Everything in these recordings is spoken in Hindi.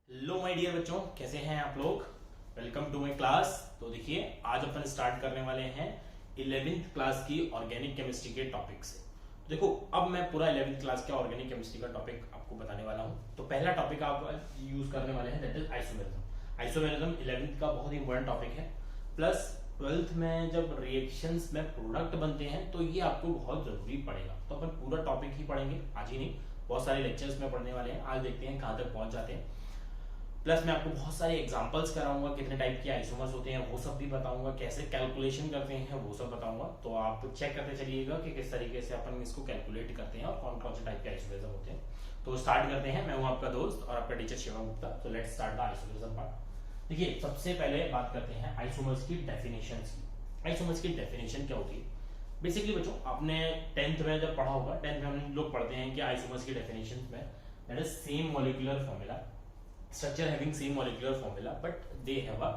हेलो माय डियर बच्चों, कैसे हैं आप लोग। Welcome to my class. तो देखिए, आज अपन स्टार्ट करने वाले हैं 11th क्लास की ऑर्गेनिक केमिस्ट्री के टॉपिक से। तो देखो, अब मैं पूरा 11th क्लास के ऑर्गेनिक केमिस्ट्री का टॉपिक आपको बताने वाला हूं। तो पहला टॉपिक आप यूज करने वाले हैं, that is isomerism. Isomerism 11th का बहुत इंपॉर्टेंट टॉपिक है। प्लस 12th में जब रिएक्शंस में प्रोडक्ट बनते हैं तो ये आपको बहुत जरूरी पड़ेगा। तो अपन पूरा टॉपिक ही पढ़ेंगे, आज ही नहीं, बहुत सारे लेक्चर्स में पढ़ने वाले हैं। आज देखते हैं कहां तक पहुंच जाते हैं। प्लस मैं आपको बहुत सारे एग्जांपल्स कराऊंगा, कितने टाइप के आइसोमर्स होते हैं वो सब भी बताऊंगा, कैसे कैलकुलेशन करते हैं वो सब बताऊंगा। तो आप चेक करते चलिएगा कि किस तरीके से अपन इसको कैलकुलेट करते हैं और कौन कौन से टाइप के आइसोमर्स होते हैं। तो स्टार्ट करते हैं। मैं हूं आपका दोस्त और आपका टीचर शिवा गुप्ता। तो let's start the isomerism part. देखिए, सबसे पहले बात करते हैं आइसोमर्स की डेफिनेशन की। आइसोमर्स की डेफिनेशन क्या होती है? बेसिकली बच्चों, आपने 10th में जब पढ़ा होगा, 10th में हम लोग पढ़ते हैं कि आइसोमर्स की डेफिनेशन में that is same molecular formula, structure having same molecular formula but they have a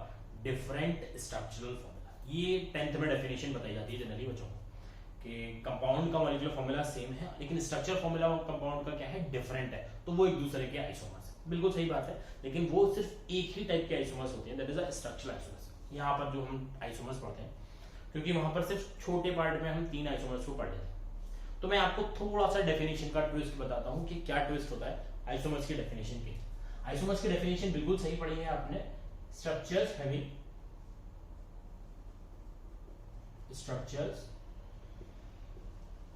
different structural formula। ये 10th में डेफिनेशन बताई जाती है जनरली बच्चों को कि कंपाउंड का मॉलिक्यूलर फॉर्मूला सेम है लेकिन स्ट्रक्चर फॉर्मूला कंपाउंड का क्या है, डिफरेंट है। तो वो एक दूसरे के आइसोमर्स है, बिल्कुल सही बात है। लेकिन वो सिर्फ एक ही टाइप के आइसोमर्स होते हैं, that is a structural isomers. यहाँ पर जो हम आइसोमर्स पढ़ते हैं, क्योंकि वहां पर सिर्फ छोटे पार्ट में हम 3 आइसोमर्स को पढ़ लेते हैं। तो मैं आपको थोड़ा सा डेफिनेशन का ट्विस्ट बताता हूँ कि क्या ट्विस्ट होता है आइसोमर्स की डेफिनेशन के। आइसोमर्स की डेफिनेशन बिल्कुल सही पढ़ी है आपने, structures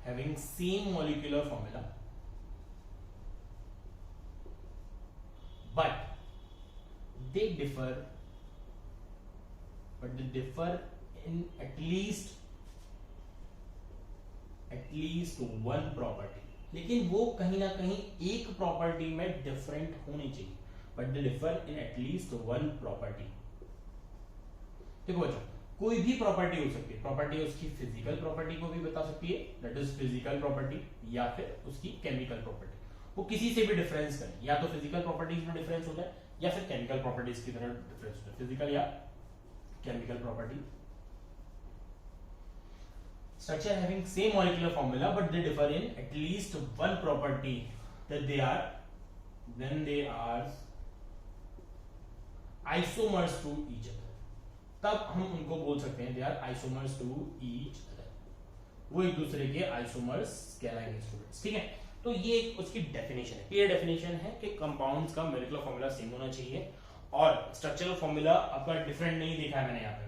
having same molecular formula but they differ in at least one property. लेकिन वो कहीं ना कहीं एक प्रॉपर्टी में डिफरेंट होनी चाहिए, but they differ in at least one property. देखो बच्चों, कोई भी प्रॉपर्टी हो सकती है। प्रॉपर्टी उसकी फिजिकल प्रॉपर्टी को भी बता सकती है, दैट इज फिजिकल प्रॉपर्टी, या फिर उसकी केमिकल प्रॉपर्टी। वो किसी से भी डिफरेंस करें, या तो फिजिकल प्रॉपर्टीज में डिफरेंस होता है या फिर केमिकल प्रॉपर्टीज की तरह डिफरेंस होता है, फिजिकल या chemical property. Structure having same molecular formula but they differ in at least one property, that they are isomers to each other। तब हम उनको बोल सकते हैं they are isomers to each other। वो एक दूसरे के आइसोमर्स कहलाएंगे स्टूडेंट्स, ठीक है। तो ये उसकी डेफिनेशन है, क्लियर डेफिनेशन है कि कंपाउंड्स का मॉलिक्यूलर फॉर्मूला सेम होना चाहिए और स्ट्रक्चरल फॉर्मूला आपका डिफरेंट नहीं देखा है मैंने यहाँ पे।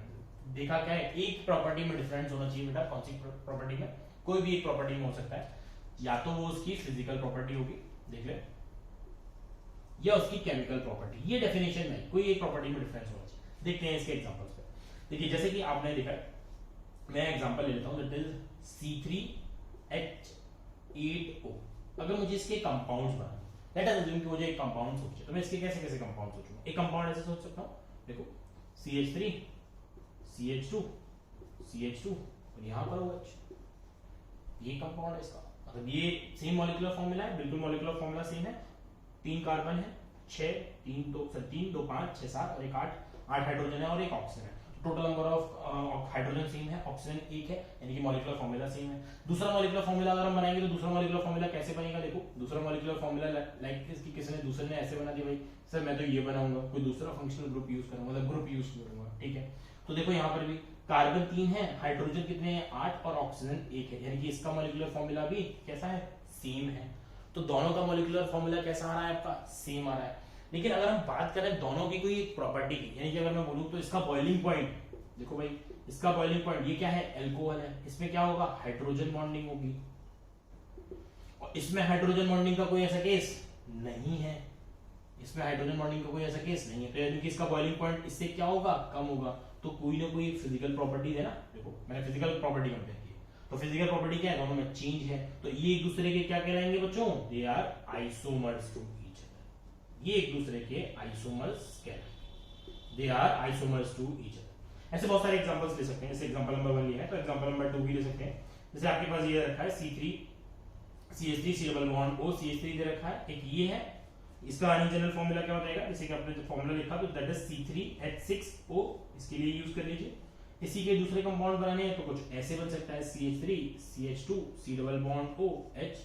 देखा क्या है, एक प्रॉपर्टी में डिफरेंस होना चाहिए बेटा। कौन सी प्रॉपर्टी में? कोई भी एक प्रॉपर्टी में हो सकता है, या तो वो उसकी फिजिकल प्रॉपर्टी होगी, देख ले, या उसकी केमिकल प्रॉपर्टी। ये डेफिनेशन में कोई एक प्रॉपर्टी में डिफरेंस होना चाहिए। देखते हैं इसके एग्जांपल्स पे। देखिए, जैसे कि आपने देखा, मैं एग्जांपल ले लेता हूं, दैट इज C3H8O। अगर मुझे इसके कंपाउंड्स बनाने, लेट अस अज्यूम कि मुझे एक कंपाउंड सोचे, तो मैं इसके कैसे कैसे कंपाउंड सोचूंगा। एक कंपाउंड ऐसे सोच सकता हूं, देखो, CH3 CH2 CH2 और यहां पर OH। ये कंपाउंड है इसका, मतलब ये सेम मॉलिक्यूलर फॉर्मूला है, बिल्कुल मॉलिक्यूलर फॉर्मूला सेम है। 3 कार्बन है, 6 3 2 5 6 7 और एक 8 हाइड्रोजन है और एक ऑक्सीजन है। Total number of hydrogen same है, ऑक्सीजन 1 है, यानी कि मॉलिक्यूलर फॉर्मूला सेम है। दूसरा मॉलिक्यूलर फॉर्मूला अगर हम बनाएंगे तो दूसरा मॉलिक्यूलर फॉर्मूला कैसे बनेगा? देखो, दूसरा मॉलिक्यूलर फॉर्मूला लाइक इसकी किसी ने दूसरे ने ऐसे बना दिया, भाई सर मैं तो ये बनाऊंगा, कोई दूसरा फंक्शनल ग्रुप यूज करूंगा, मतलब ग्रुप यूज करूंगा, ठीक है। तो देखो यहाँ पर भी कार्बन 3 है, हाइड्रोजन कितने हैं? 8 और ऑक्सीजन 1 है, यानी कि इसका मॉलिक्यूलर फॉर्मूला भी कैसा है? सेम है। तो दोनों का मॉलिक्यूलर फॉर्मूला कैसा आ रहा है आपका? सेम आ रहा है। लेकिन अगर हम बात करें दोनों की कोई एक प्रॉपर्टी की, यानी कि अगर मैं बोलूं तो इसका बॉइलिंग पॉइंट, देखो भाई इसका बॉइलिंग पॉइंट ये क्या है? अल्कोहल है, इसमें क्या होगा? हाइड्रोजन बॉन्डिंग होगी। और इसमें हाइड्रोजन बॉन्डिंग का कोई ऐसा केस नहीं है, इसमें हाइड्रोजन बॉन्डिंग का कोई ऐसा केस नहीं है, तो यानी कि इसका बॉइलिंग पॉइंट इससे क्या होगा? कम होगा। तो कोई ना कोई फिजिकल प्रॉपर्टी है ना। देखो, मैंने फिजिकल प्रॉपर्टी कंपेयर की, तो फिजिकल प्रॉपर्टी क्या है? दोनों में चेंज है, तो ये एक दूसरे के क्या कहलाएंगे बच्चों? They are isomers to each other. ये एक दूसरे के आइसोमर्स कहलाएंगे, they are isomers to each other. ऐसे बहुत सारे एग्जांपल्स ले सकते हैं, जैसे एग्जांपल नंबर 1 ये है, तो एग्जांपल नंबर 2 भी ले सकते हैं। जैसे आपके पास ये रखा है C3CH3 C double bond O CH3 दे रखा है, एक ये है, इसका अर्निंग जनरल फॉर्मूला क्या हो जाएगा? जैसे कि आपने जो फॉर्मूला लिखा तो दैट इज C3H6O, इसके लिए यूज कर लीजिए। इसी के दूसरे कंपाउंड बनाने हैं तो कुछ ऐसे बन सकता है, CH3 CH2 C double bond OH।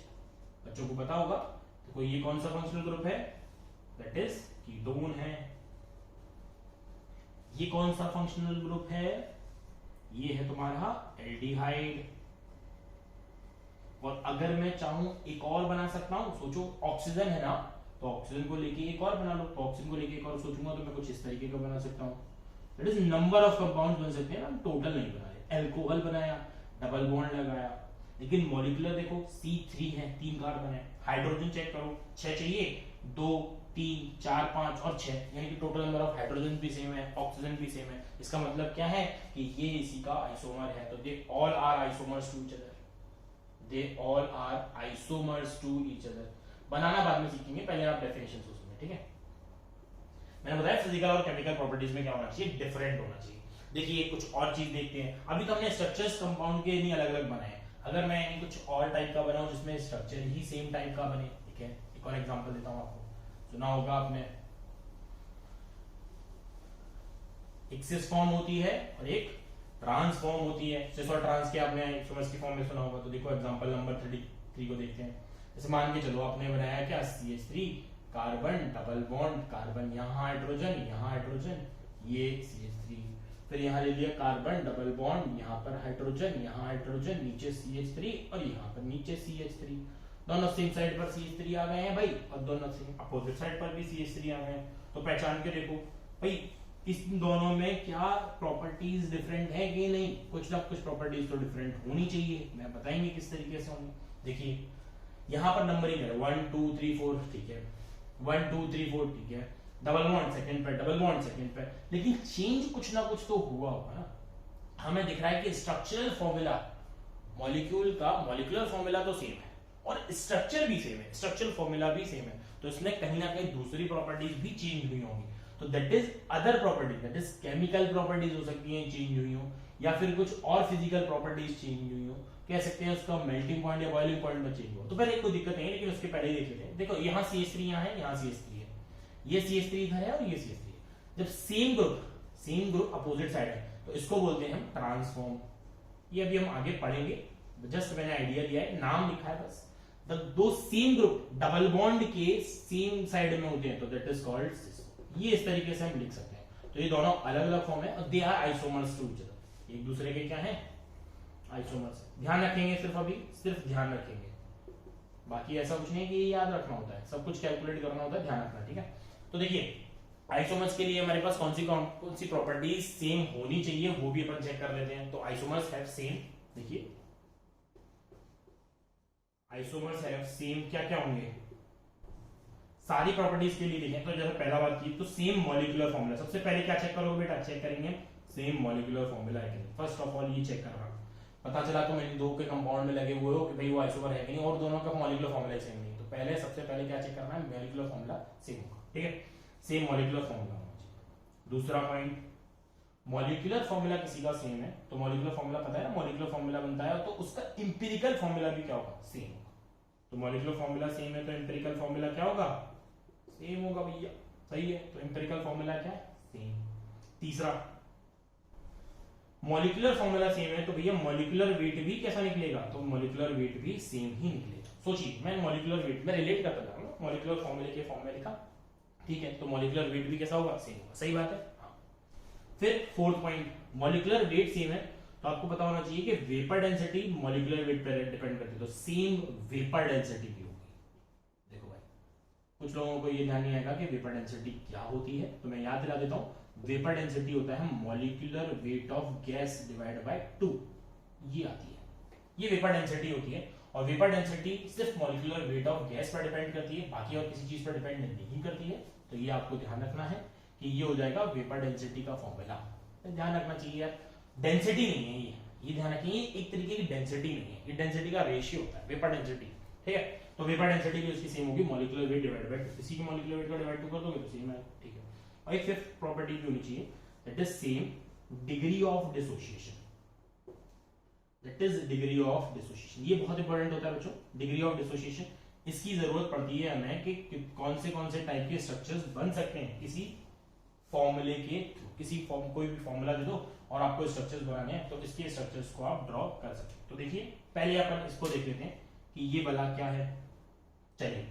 बच्चों को पता होगा, तो कोई ये कौन सा फंक्शनल ग्रुप है? दैट इज कीटोन है। ये कौन सा फंक्शनल ग्रुप है? ये है तुम्हारा एल्डिहाइड। और अगर मैं चाहूं एक और बना सकता हूं, सोचो ऑक्सीजन है ना, तो ऑक्सीजन को लेके एक और बना लो, तो ऑक्सीजन को लेके एक और सोचूंगा तो मैं कुछ इस तरीके का बना सकता हूं। That is number of compounds बन सकते हैं ना, टोटल नहीं बना रहे। अल्कोहल बनाया, डबल बॉन्ड लगाया, लेकिन मॉलिक्यूलर देखो C3 है, 3 कार्बन है। हाइड्रोजन चेक करो, 6 चाहिए, 2 3 4 5 और 6, यानी कि टोटल नंबर ऑफ हाइड्रोजन भी सेम है, ऑक्सीजन भी सेम है। इसका मतलब क्या है कि ये इसी का आइसोमर है। तो they all are isomers to each other, they all are isomers to each other. बनाना बाद में सीखेंगे, पहले आप डेफिनेशन सुनिए, ठीक है। मैंने बताया फिजिकल और केमिकल प्रॉपर्टीज में क्या होना चाहिए, डिफरेंट होना चाहिए। देखिए कुछ और चीज देखते हैं। अभी तो हमने स्ट्रक्चर्स कंपाउंड के नहीं अलग अलग बनाए। अगर मैं कुछ और टाइप का बनाऊं जिसमें स्ट्रक्चर ही सेम टाइप का बने, ठीक है। एक और एग्जांपल देता हूं आपको, सुना होगा आपने, एक सिस फॉर्म होती है और एक ट्रांस फॉर्म होती है। सिस और ट्रांस के आपने आइसोमर्स की फॉर्म में सुना होगा। तो देखो एग्जांपल नंबर 33 को देखते हैं। जैसे मान के चलो आपने बनाया क्या, CH3 carbon double bond, carbon यहाँ हाइड्रोजन, ये CH3। फिर यहाँ ले लिया कार्बन डबल बॉन्ड, यहाँ पर हाइड्रोजन, यहाँ हाइड्रोजन, नीचे CH3 और यहाँ पर नीचे CH3। दोनों सेम साइड पर CH3 आ गए हैं भाई, और दोनों सेम अपोजिट साइड पर भी CH3 आ गए हैं। तो पहचान के देखो भाई इस दोनों में क्या प्रॉपर्टीज डिफरेंट है कि नहीं। कुछ ना कुछ प्रॉपर्टीज तो डिफरेंट होनी चाहिए, मैं बताएंगे किस तरीके से होंगी। देखिए यहाँ पर नंबरिंग है 1 2 3 4, ठीक है, 1 2 3 4, ठीक है। डबल बॉन्ड सेकंड पे, डबल बॉन्ड सेकंड पे, लेकिन चेंज कुछ ना कुछ तो हुआ होगा ना। हमें दिख रहा है कि स्ट्रक्चरल फॉर्मूला मॉलिक्यूल का, मॉलिक्यूलर फॉर्मूला तो सेम है और स्ट्रक्चर भी सेम है, स्ट्रक्चरल फॉर्मूला भी सेम है। तो इसमें कहीं ना कहीं दूसरी प्रॉपर्टीज भी चेंज हुई होंगी। तो that is other properties, that is chemical properties हो सकती हैं चेंज हुई हो, या फिर कुछ और फिजिकल प्रॉपर्टीज चेंज हुई हो। कह सकते हैं उसका मेल्टिंग पॉइंट या बॉइलिंग पॉइंट में चेंज हो। तो पहले कोई दिक्कत नहीं है, लेकिन उसके पहले ही देख लेते हैं। देखो यहाँ CH3 यहाँ है, यहाँ CH3 है, ये CH3 इधर है और ये CH3 है। जब सेम ग्रुप अपोजिट साइड है तो इसको बोलते हैं हम ट्रांसफॉर्म। ये अभी हम आगे पढ़ेंगे, जस्ट मैंने आइडिया दिया है, नाम लिखा है बस। दो सेम ग्रुप डबल बॉन्ड के सेम साइड में होते हैं तो दैट इज कॉल्ड सिस। ये इस तरीके से हम लिख सकते हैं। तो ये दोनों अलग अलग फॉर्म है और they are isomers to each other, एक दूसरे के क्या है, आइसोमर्स। ध्यान रखेंगे, सिर्फ ध्यान रखेंगे, बाकी ऐसा कुछ नहीं कि ये याद रखना होता है, सब कुछ कैलकुलेट करना होता है, ध्यान रखना, ठीक है। तो देखिए आइसोमर्स के लिए हमारे पास कौन सी प्रॉपर्टीज सेम होनी चाहिए वो भी अपन चेक कर लेते हैं। तो आइसोमर्स हैव सेम, देखिए आइसोमर्स हैव सेम क्या क्या होंगे, सारी प्रॉपर्टीज के लिए देखें तो जैसे पहला बात की तो सेम मॉलिक्यूलर फॉर्मूला। सबसे पहले क्या चेक करोगे बेटा, चेक करेंगे सेम मॉलिक्यूलर फॉर्मूला है कि नहीं। फर्स्ट ऑफ ऑल ये चेक करना, पता चला तो मैंने दो के कंपाउंड में लगे हुए हो कि भाई वो आइसोमर है कि नहीं और दोनों का मॉलिक्यूलर फॉर्मूला सेम नहीं। तो पहले सबसे पहले क्या चेक करना है, मॉलिक्यूलर फॉर्मूला सेम होगा, ठीक है, सेम मॉलिक्यूलर फॉर्मूला होना चाहिए। दूसरा पॉइंट, मॉलिक्यूलर फॉर्मूला किसी का सेम है तो मॉलिक्यूलर फॉर्मूला पता है ना, मॉलिक्यूलर फॉर्मूला बनता है तो उसका इंपिरिकल फॉर्मूला भी क्या होगा, सेम होगा। तो मॉलिक्यूलर फॉर्मूला सेम है तो इंपिरिकल फॉर्मूला क्या होगा, सेम होगा भैया, सही है। तो इंपिरिकल फॉर्मूला क्या है, सेम। तीसरा, मॉलिक्यूलर फॉर्मूला सेम है तो भैया मॉलिक्यूलर वेट भी कैसा निकलेगा, तो मॉलिक्यूलर वेट भी सेम ही निकलेगा। सोचिए मैं मॉलिक्यूलर वेट में रिलेट करता जा रहा हूं, मॉलिक्यूलर फॉर्मूले के फॉर्म में लिखा, ठीक है। तो मॉलिक्यूलर वेट भी कैसा होगा, सेम होगा, सही बात है। हाँ। फिर fourth point, molecular weight same है तो आपको पता होना चाहिए कि वेपर डेंसिटी मॉलिक्यूलर वेट पर डिपेंड करती है, तो सेम वेपर डेंसिटी भी होगी। देखो भाई कुछ लोगों को ये ध्यान नहीं आएगा कि वेपर डेंसिटी क्या होती है, तो मैं याद दिला देता हूं। वेपर डेंसिटी होता है molecular weight of gas divided by 2, ये आती है, ये वेपर डेंसिटी होती है। और वेपर डेंसिटी सिर्फ मॉलिक्यूलर वेट ऑफ गैस पर डिपेंड करती है, बाकी और किसी चीज पर डिपेंड नहीं करती है। तो ये आपको ध्यान रखना है कि ये हो जाएगा वेपर डेंसिटी का फॉर्मूला, ध्यान रखना चाहिए यार। डेंसिटी नहीं है ये ध्यान रखिए, एक तरीके की डेंसिटी नहीं है, ये डेंसिटी का रेशियो होता है, वेपर डेंसिटी, ठीक है। तो वेपर डेंसिटी भी उसकी सेम होगी, मॉलिक्यूलर वेट डिवाइडेड बाय 2, इसी की मॉलिक्यूलर वेट का डिवाइड 2 कर दोगे तो सेम है, ठीक है। और एक फिफ्थ प्रॉपर्टी भी होनी चाहिए, that is same degree of dissociation, that is degree of dissociation. ये बहुत इंपॉर्टेंट होता है बच्चों, डिग्री ऑफ डिसोसिएशन। इसकी जरूरत पड़ती है हमें कि कौन से टाइप के स्ट्रक्चर्स बन सकते हैं किसी फॉर्मूले के, किसी फॉर्म कोई भी फॉर्मूला दे दो और आपको स्ट्रक्चर्स बनाने हैं तो इसके स्ट्रक्चर्स को आप ड्रॉ कर सकते हैं। तो देखिए पहले अपन इसको देख लेते हैं कि ये वाला क्या है। चलिए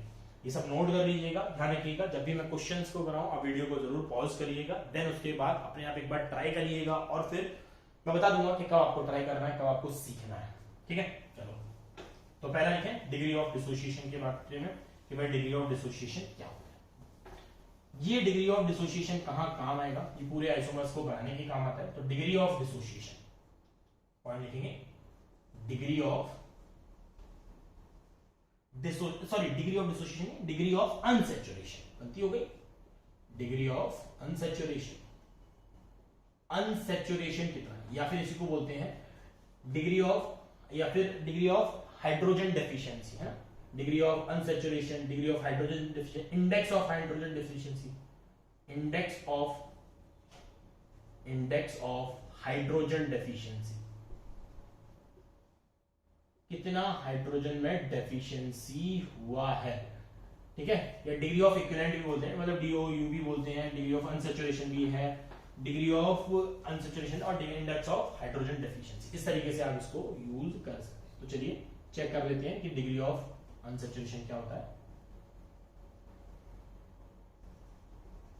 ये सब नोट कर लीजिएगा, ध्यान रखिएगा। जब भी मैं क्वेश्चंस को कराऊं आप वीडियो को जरूर पॉज करिएगा, देन उसके बाद अपने आप एक बार ट्राई करिएगा और फिर मैं बता दूंगा कि कब आपको ट्राई करना है, कब आपको सीखना है। ठीक है, चलो तो पहला लिखें डिग्री ऑफ डिसोसिएशन के बारे में कि भाई डिग्री ऑफ डिसोसिएशन क्या होता है। ये डिग्री ऑफ डिसोसिएशन कहां काम आएगा, ये पूरे आइसोमर्स को बनाने के काम आता है। तो डिग्री ऑफ डिसोसिएशन पॉइंट लिखेंगे, degree of degree of dissociation, degree of unsaturation गलती हो गई, डिग्री ऑफ अनसैचुरेशन, अनसैचुरेशन कितना है, या फिर इसी को बोलते हैं डिग्री ऑफ, या फिर डिग्री ऑफ हाइड्रोजन डेफिशिएंसी है ना, degree of unsaturation, degree of hydrogen deficiency, index of hydrogen deficiency, index of hydrogen deficiency, कितना हाइड्रोजन में डेफिशिएंसी हुआ है। ठीक है, या डिग्री ऑफ इक्विवेलेंट भी बोलते हैं, मतलब डीओयू भी बोलते हैं, डिग्री ऑफ अनसैचुरेशन भी है, डिग्री ऑफ अनसैचुरेशन और इंडेक्स ऑफ हाइड्रोजन डेफिशिएंसी, इस तरीके से आप इसको यूज कर सकते हैं। तो चलिए चेक कर लेते हैं कि डिग्री ऑफ अनसैचुरेशन क्या होता है,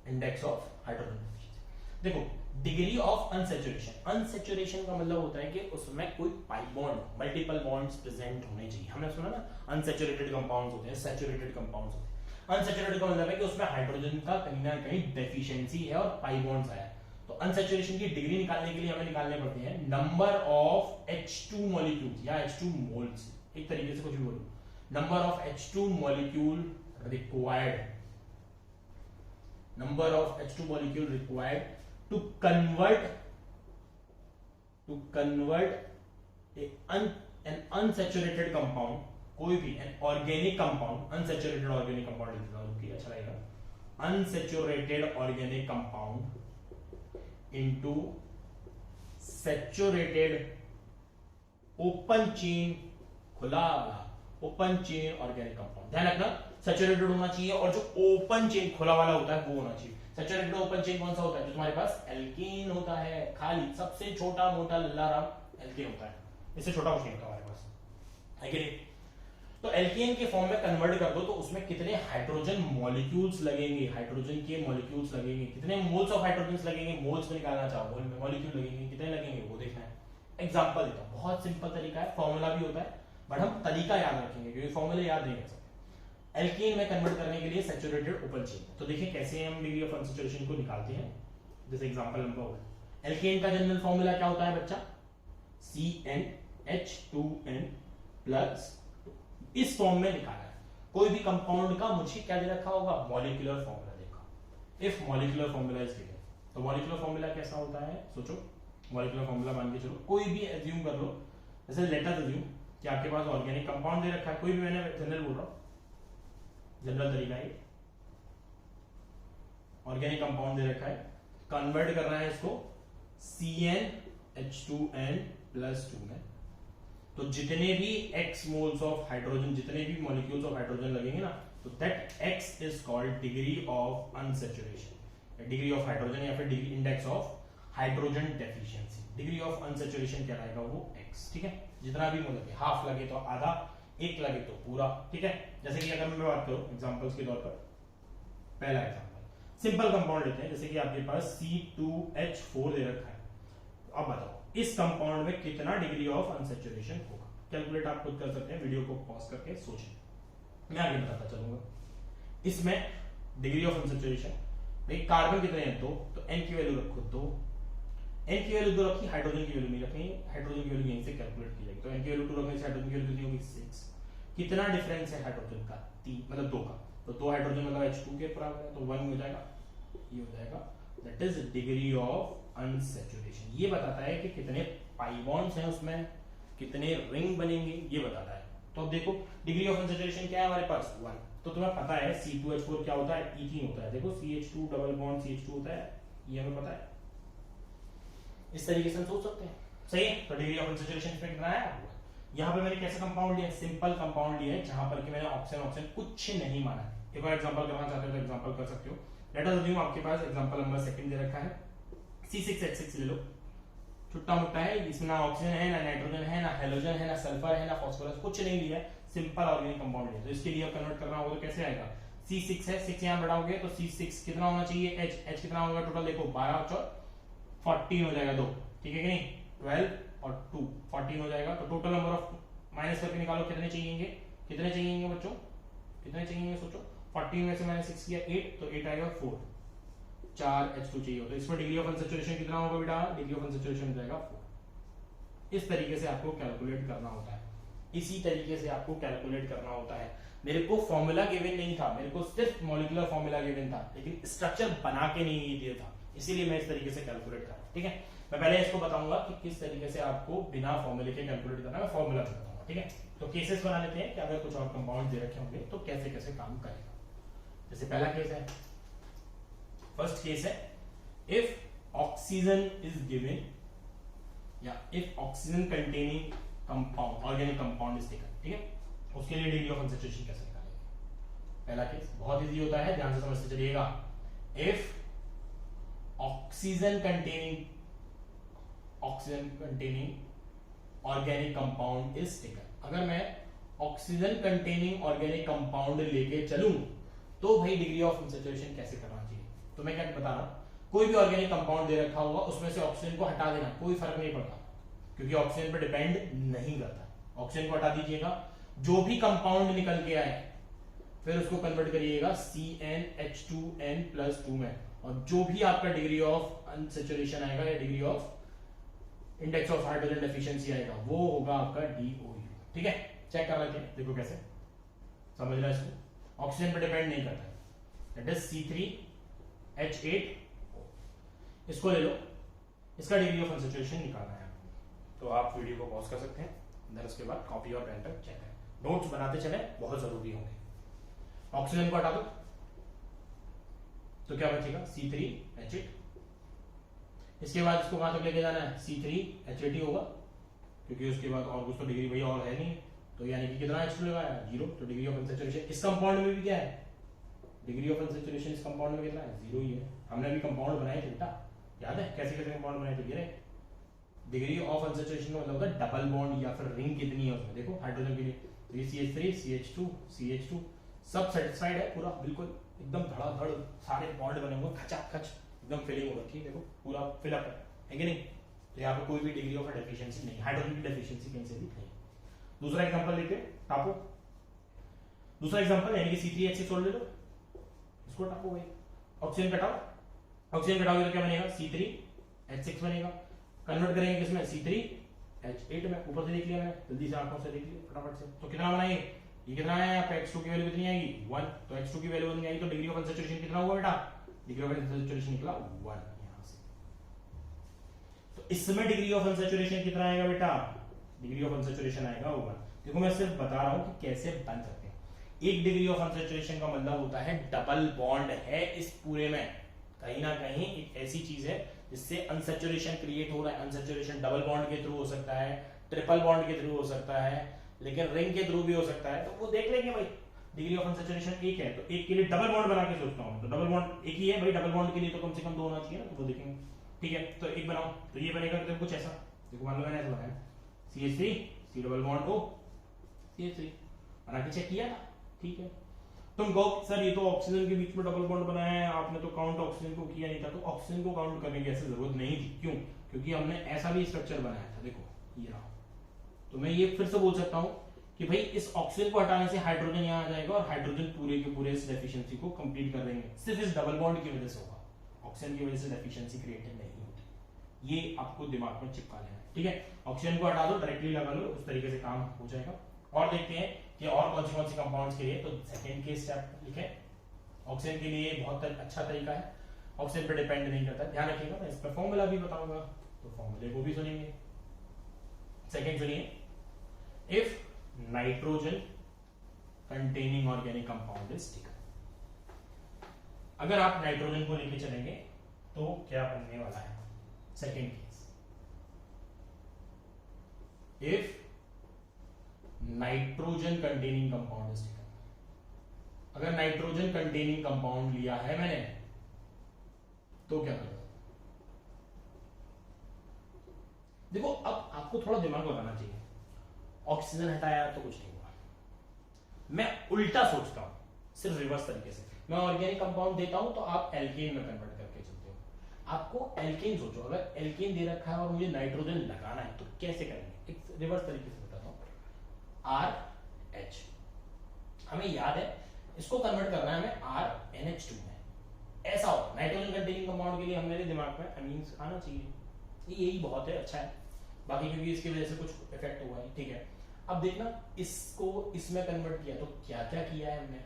इंडेक्स ऑफ हाइड्रोजन डेफिशिएंसी। देखो डिग्री ऑफ अनसैचुरेशन, अनसैचुरेशन का मतलब होता है कि उसमें कोई pi bond, multiple bonds present होने चाहिए। हमने सुना ना अनसैचुरेटेड कंपाउंड्स होते हैं, सैचुरेटेड कंपाउंड्स होते हैं। अनसैचुरेटेड का मतलब है कि उसमें हाइड्रोजन का कहीं ना कहीं डेफिशिएंसी है और पाई बॉन्ड्स आया है। तो अनसैचुरेशन की डिग्री निकालने के लिए हमें निकालने पड़ते हैं नंबर ऑफ H2 मॉलिक्यूल्स या H2 मोल्स, एक तरीके से कुछ भी बोलो, number of H2 molecule required, number of H2 molecule required to convert an unsaturated compound, कोई भी an organic compound, unsaturated organic compound लिख देता हूं, अच्छा लगेगा, unsaturated organic compound into saturated open chain, खुला वाला ओपन चेन ऑर्गेनिक कंपाउंड। ध्यान रखना सैचुरेटेड होना चाहिए और जो ओपन चेन खुला वाला होता है वो होना चाहिए। सैचुरेटेड ओपन चेन कौन सा होता है, जो तुम्हारे पास एल्कीन होता है, खाली सबसे छोटा मोटा लल्लाराम एल्कीन होता है, इससे छोटा कुछ नहीं होता हमारे पास, है कि नहीं। तो एल्कीन के फॉर्म में कन्वर्ट कर दो तो उसमें कितने हाइड्रोजन मॉलिक्यूल्स लगेंगे, हाइड्रोजन के मॉलिक्यूल्स लगेंगे, कितने मोल्स ऑफ हाइड्रोजन लगेंगे, मोल्स में निकालना चाहो, मॉलिक्यूल लगेंगे, कितने लगेंगे वो देखना है। एग्जांपल देता हूं, बहुत सिंपल तरीका है, फॉर्मूला भी होता है बट हम तरीका याद रखेंगे क्योंकि फॉर्मूला याद नहीं कर सकते। एल्कीन में कन्वर्ट करने के लिए सैचुरेटेड ओपन चेन, तो देखिए कैसे हम डिग्री ऑफ अनसैचुरेशन को निकालते हैं। जैसे एग्जांपल नंबर 1, एल्कीन का जनरल फॉर्मूला क्या होता है बच्चा, CnH2n प्लस, इस फॉर्म में निकाला है। कोई भी कंपाउंड का मुझे क्या दे रखा होगा, मॉलिक्यूलर फॉर्मूला देखा, if molecular formula is given. तो मॉलिक्यूलर फॉर्मूला कैसा होता है, सोचो, मॉलिक्यूलर फॉर्मूला मान के चलो, कोई भी एज्यूम कर लो, जैसे लेटर एज्यूम कि आपके पास ऑर्गेनिक कंपाउंड दे रखा है, कोई भी, मैंने जनरल बोल रहा हूं, जनरल तरीका है, ऑर्गेनिक कंपाउंड दे रखा है, कन्वर्ट करना है इसको CnH2n प्लस 2 में, तो जितने भी x मोल्स ऑफ हाइड्रोजन, जितने भी मॉलिक्यूल्स ऑफ हाइड्रोजन लगेंगे ना, तो that x is called degree of unsaturation, degree of hydrogen या फिर degree index of hydrogen deficiency. Degree of unsaturation क्या रहेगा, वो x, ठीक है। जितना भी मोल लगे, हाफ लगे तो आधा, एक लगे तो पूरा, ठीक है। जैसे कि अगर मैं बात करूं एग्जांपल्स के तौर पर, पहला एग्जांपल सिंपल कंपाउंड लेते हैं, जैसे कि आपके पास C2H4 दे रखा है। अब बताओ इस कंपाउंड में कितना डिग्री ऑफ अनसैचुरेशन होगा, कैलकुलेट आप खुद कर सकते हैं, वीडियो को पॉज करके सोचें, मैं आगे बताता चलूंगा। इसमें डिग्री ऑफ अनसैचुरेशन, भाई कार्बन कितने हैं, 2, तो n की वैल्यू रखो 2, n की वैल्यू 2 रखी, हाइड्रोजन की वैल्यू नहीं रखी, हाइड्रोजन की वैल्यू यहीं से कैलकुलेट की जाएगी, तो n की वैल्यू 2 रखने से हाइड्रोजन की वैल्यू कितनी होगी, 6। कितना डिफरेंस है हाइड्रोजन का, 3, मतलब 2 का, तो 2 हाइड्रोजन मतलब H2 के बराबर है, तो 1 हो जाएगा, ये हो जाएगा, that is degree of unsaturation. ये बताता है कि कितने पाई बॉन्ड्स हैं उसमें, कितने रिंग बनेंगे, ये बताता है। तो अब देखो डिग्री ऑफ अनसैचुरेशन क्या है हमारे पास, 1, तो तुम्हें पता है C2H4 क्या होता है, इथीन होता है, देखो CH2 डबल बॉन्ड CH2 होता है, ये हमें पता है, इस तरीके से सोच सकते हैं, सही है। तो डिग्री ऑफ अनसैचुरेशन पे कितना है, यहाँ पे मैंने कैसा कंपाउंड लिया, सिंपल कंपाउंड लिया है, जहां पर कि मैंने ऑक्सीजन कुछ नहीं माना है। एक और एग्जांपल करना चाहते हो तो एग्जांपल कर सकते हो। लेट अस अज्यूम आपके पास एग्जांपल नंबर 2 दे रखा है, C6H6 ले लो, छुट्टा मुट्टा है, इसमें ना ऑक्सीजन है, ना नाइट्रोजन है, ना हेलोजन है, ना सल्फर है, ना फास्फोरस, कुछ नहीं लिया है, सिंपल ऑर्गेनिक कंपाउंड है, तो इसके लिए कन्वर्ट करना होगा तो कैसे आएगा, C6 है, 6 यहां बढ़ाओगे तो C6 कितना होना चाहिए, H कितना होगा टोटल, देखो 12 और 14 हो जाएगा 2, ठीक है कि नहीं, 12 और 2 14 हो जाएगा। तो टोटल नंबर ऑफ माइनस करके निकालो कितने चाहिए बच्चों, कितने चाहिए सोचो, 14 में से मैंने 6 किया 8, तो 8 आएगा 4, 4 H2 चाहिए, तो इसमें डिग्री ऑफ अनसैचुरेशन कितना होगा बेटा, डिग्री ऑफ अनसैचुरेशन हो जाएगा 4। इस तरीके से आपको कैलकुलेट करना होता है, इसी तरीके से आपको कैलकुलेट करना होता है। मेरे को फॉर्मूला गिवन नहीं था, मेरे को सिर्फ मॉलिक्यूलर फॉर्मूला गिवन था, लेकिन स्ट्रक्चर बना के नहीं दिया था, इसीलिए मैं इस तरीके से कैलकुलेट कर रहा हूं, ठीक है। मैं पहले इसको बताऊंगा कि किस तरीके से आपको बिना फॉर्मूले के कैलकुलेट करना है, मैं फॉर्मूला बताऊंगा, ठीक है। तो केसेस बना लेते हैं कि अगर कुछ और कंपाउंड दे रखे होंगे तो कैसे कैसे काम करेगा। जैसे पहला केस है, फर्स्ट केस है, इफ ऑक्सीजन इज गिवन या if oxygen containing compound organic compound is taken, ठीक है, उसके लिए डिग्री ऑफ अनसैचुरेशन कैसे निकालेंगे। पहला केस बहुत इजी होता है, ध्यान से समझते चलिएगा। If oxygen containing organic compound is taken, अगर मैं ऑक्सीजन कंटेनिंग ऑर्गेनिक कंपाउंड लेके चलूं तो भाई डिग्री ऑफ अनसैचुरेशन कैसे करना चाहिए। तो मैं क्या बता रहा हूं, कोई भी ऑर्गेनिक कंपाउंड दे रखा होगा उसमें से ऑक्सीजन को हटा देना, कोई फर्क नहीं पड़ता, क्योंकि ऑक्सीजन पर डिपेंड नहीं करता। ऑक्सीजन को हटा दीजिएगा, जो भी कंपाउंड निकल के आए फिर उसको कन्वर्ट करिएगा CnH2n+2 में, और जो भी आपका डिग्री ऑफ अनसैचुरेशन आएगा या degree of index of hydrogen deficiency आएगा वो होगा आपका DOU, ठीक है। चेक कर लेते हैं, देखो कैसे समझना है इसको, ऑक्सीजन पर डिपेंड नहीं करता है, दैट इज C3H8, इसको ले लो, इसका डिग्री ऑफ अनसैचुरेशन निकालना है आपको। तो आप वीडियो को पॉज कर सकते हैं, देन उसके बाद कॉपी और पेन पर चेक करें, नोट्स बनाते चले, बहुत जरूरी होंगे। ऑक्सीजन को हटा दो तो क्या बचेगा, C3H8, इसके बाद इसको कहां तक लेके जाना है, C3H8 ही होगा, क्योंकि उसके बाद और कुछ तो डिग्री भाई और है नहीं, तो यानी कि कितना H2 लगाया, 0, तो डिग्री ऑफ अनसैचुरेशन इस कंपाउंड में भी क्या है, डिग्री ऑफ अनसैचुरेशन इस कंपाउंड में कितना है, 0 ही है। हमने अभी कंपाउंड बनाए थे बेटा, याद है कैसे कैसे कंपाउंड बनाए थे, ये डिग्री ऑफ अनसैचुरेशन का मतलब होता है डबल बॉन्ड या फिर रिंग कितनी है उसमें, देखो हाइड्रोजन के लिए 3CH3 CH2 CH2 सब सेटिस्फाइड है पूरा, बिल्कुल एकदम धड़ाधड़ सारे बॉन्ड बने हुए खचाखच, एकदम फिलिंग हो रखी है, देखो पूरा फिलअप है कि नहीं। तो यहाँ पे कोई भी डिग्री ऑफ डेफिशिएंसी नहीं, हाइड्रोजन की डेफिशिएंसी कहीं से भी नहीं। दूसरा एग्जांपल लेते हैं, टापो, दूसरा एग्जांपल यानी कि C3H6 छोड़ दे दो, इसको टापो भाई, ऑक्सीजन घटाओ, ऑक्सीजन घटाओगे तो क्या बनेगा, C3H6 बनेगा, कन्वर्ट करेंगे किसमें, C3H8 में, ऊपर से देख लिया मैंने, जल्दी से आंखों से देख लिया फटाफट से, तो कितना बनाएंगे, ये कितना आया यहाँ पे, X2 की वैल्यू कितनी आएगी 1, तो X2 की वैल्यू 1 आएगी, तो डिग्री ऑफ अनसैचुरेशन कितना हुआ बेटा, डिग्री ऑफ अनसैचुरेशन निकला 1 यहां से। तो इसमें डिग्री ऑफ अनसैचुरेशन कितना आएगा बेटा, डिग्री ऑफ अनसैचुरेशन आएगा 1। देखो मैं सिर्फ बता रहा हूं कि कैसे बन सकते हैं। एक डिग्री ऑफ अनसैचुरेशन का मतलब होता है डबल बॉन्ड है इस पूरे में, कहीं ना कहीं एक ऐसी चीज है जिससे अनसैचुरेशन क्रिएट हो रहा है। अनसैचुरेशन डबल बॉन्ड के थ्रू हो सकता है, ट्रिपल बॉन्ड के थ्रू हो सकता है, लेकिन रिंग के थ्रू भी हो सकता है, तो वो देख लेंगे भाई। डिग्री ऑफ अनसैचुरेशन एक है तो एक के लिए डबल बॉन्ड बना के सोचता हूं, तो डबल बॉन्ड एक ही है भाई, डबल बॉन्ड के लिए तो कम से कम 2 होना चाहिए ना, तो वो देखेंगे, ठीक है। तो एक बनाओ तो ये बनेगा तो कुछ ऐसा, देखो मान लो मैंने ऐसा बनाया CH3 C double bond O CH3 बना के चेक किया था, ठीक है। तुम कहो सर ये तो ऑक्सीजन के बीच में डबल बॉन्ड बनाया है, आपने तो काउंट ऑक्सीजन को किया नहीं था, तो ऑक्सीजन को काउंट करने की ऐसी जरूरत नहीं थी, क्यों, क्योंकि हमने ऐसा भी स्ट्रक्चर बनाया था, देखो ये रहा। तो मैं ये फिर से बोल सकता हूं कि भाई इस ऑक्सीजन को हटाने से हाइड्रोजन यहाँ आ जाएगा और हाइड्रोजन पूरे के पूरे इस डेफिशिएंसी को कंप्लीट कर देंगे, सिर्फ इस डबल बॉन्ड की वजह से होगा, ऑक्सीजन की वजह से डेफिशिएंसी क्रिएटेड नहीं होती। ये आपको दिमाग में चिपका लेना है, ठीक है। ऑक्सीजन को हटा दो, डायरेक्टली लगा लो, उस तरीके से काम हो जाएगा। और देखते हैं कि और कौन सी कंपाउंड्स के लिए, तो सेकंड केस स्टेप लिखे, ऑक्सीजन के लिए बहुत अच्छा तरीका है, ऑक्सीजन पे डिपेंड नहीं करता, ध्यान रखिएगा। मैं इस पर फॉर्मूला भी बताऊंगा, तो फॉर्मूले को भी सुनेंगे। सेकंड सुनिए, if nitrogen containing organic compound is taken, अगर आप नाइट्रोजन को लेके चलेंगे तो क्या बनने वाला है। Second case, if nitrogen containing compound is taken, अगर नाइट्रोजन कंटेनिंग कंपाउंड लिया है मैंने तो क्या करूंगा। देखो अब आपको थोड़ा दिमाग लगाना चाहिए, ऑक्सीजन हटाया तो कुछ नहीं हुआ, मैं उल्टा सोचता हूं, सिर्फ रिवर्स तरीके से। मैं ऑर्गेनिक कंपाउंड देता हूं तो आप एल्केन में कन्वर्ट करके चलते हो। आपको एल्केन सोचो, अगर एल्केन दे रखा है और मुझे नाइट्रोजन लगाना है तो कैसे करेंगे, एक रिवर्स तरीके से बताता हूं। आर एच, हमें याद है इसको कन्वर्ट करना है हमें आर एन एच टू में, ऐसा होगा। नाइट्रोजन कंटेनिंग कंपाउंड के लिए हमारे दिमाग में अमीन्स आना चाहिए, यही बहुत है, अच्छा है। बाकी क्योंकि इसकी वजह से कुछ इफेक्ट हुआ है, ठीक है। अब देखना इसको इसमें कन्वर्ट किया तो क्या क्या किया है हमने,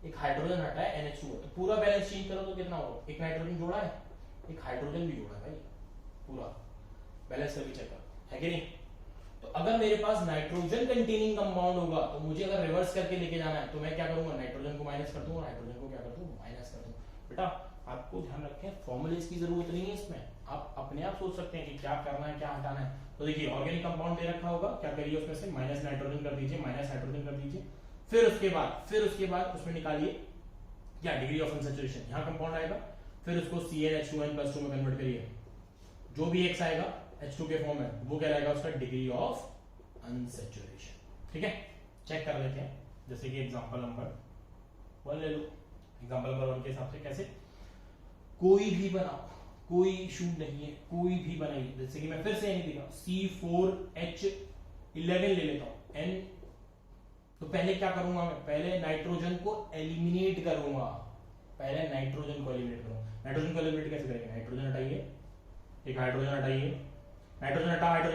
एक हाइड्रोजन हटा है NH2 है, तो पूरा बैलेंस चेंज करो तो कितना होगा, एक नाइट्रोजन जोड़ा है, एक हाइड्रोजन भी जोड़ा है भाई, पूरा बैलेंस करके चेक करो, है कि नहीं। तो अगर मेरे पास नाइट्रोजन कंटेनिंग कंपाउंड होगा तो मुझे अगर रिवर्स करके लेके जाना है तो मैं क्या करूंगा, नाइट्रोजन को माइनस कर दूंगा, हाइड्रोजन को क्या कर दूंगा, माइनस कर दूंगा। बेटा आपको ध्यान रखें, फॉर्मूलेस की जरूरत नहीं है इसमें, आप अपने आप सोच सकते हैं कि क्या करना है क्या हटाना है। तो देखिए ऑर्गेनिक कंपाउंड दे रखा होगा, क्या करिए उसमें से माइनस नाइट्रोजन कर दीजिए, माइनस हाइड्रोजन कर दीजिए, फिर उसके बाद उसमें निकालिए क्या, डिग्री ऑफ अनसैचुरेशन, यहाँ कंपाउंड आएगा, फिर उसको CnH2n+2 में कन्वर्ट करिए, जो भी एक्स आएगा H2 के फॉर्म में वो क्या रहेगा उसका, डिग्री ऑफ अनसैचुरेशन। ठीक है, चेक कर लेते हैं, जैसे कि एग्जांपल नंबर 1 ले लो। एग्जांपल नंबर 1 के हिसाब से कैसे, कोई भी बनाओ, कोई इशू नहीं है, कोई भी बनाइए। जैसे कि मैं फिर से नहीं दिखा, C4H11 ले लेता हूं N, तो पहले क्या करूंगा मैं, पहले नाइट्रोजन को एलिमिनेट करूंगा, नाइट्रोजन को एलिमिनेट कैसे करेंगे, नाइट्रोजन हटाइए, एक हाइड्रोजन हटाइए, हाइड्रोजन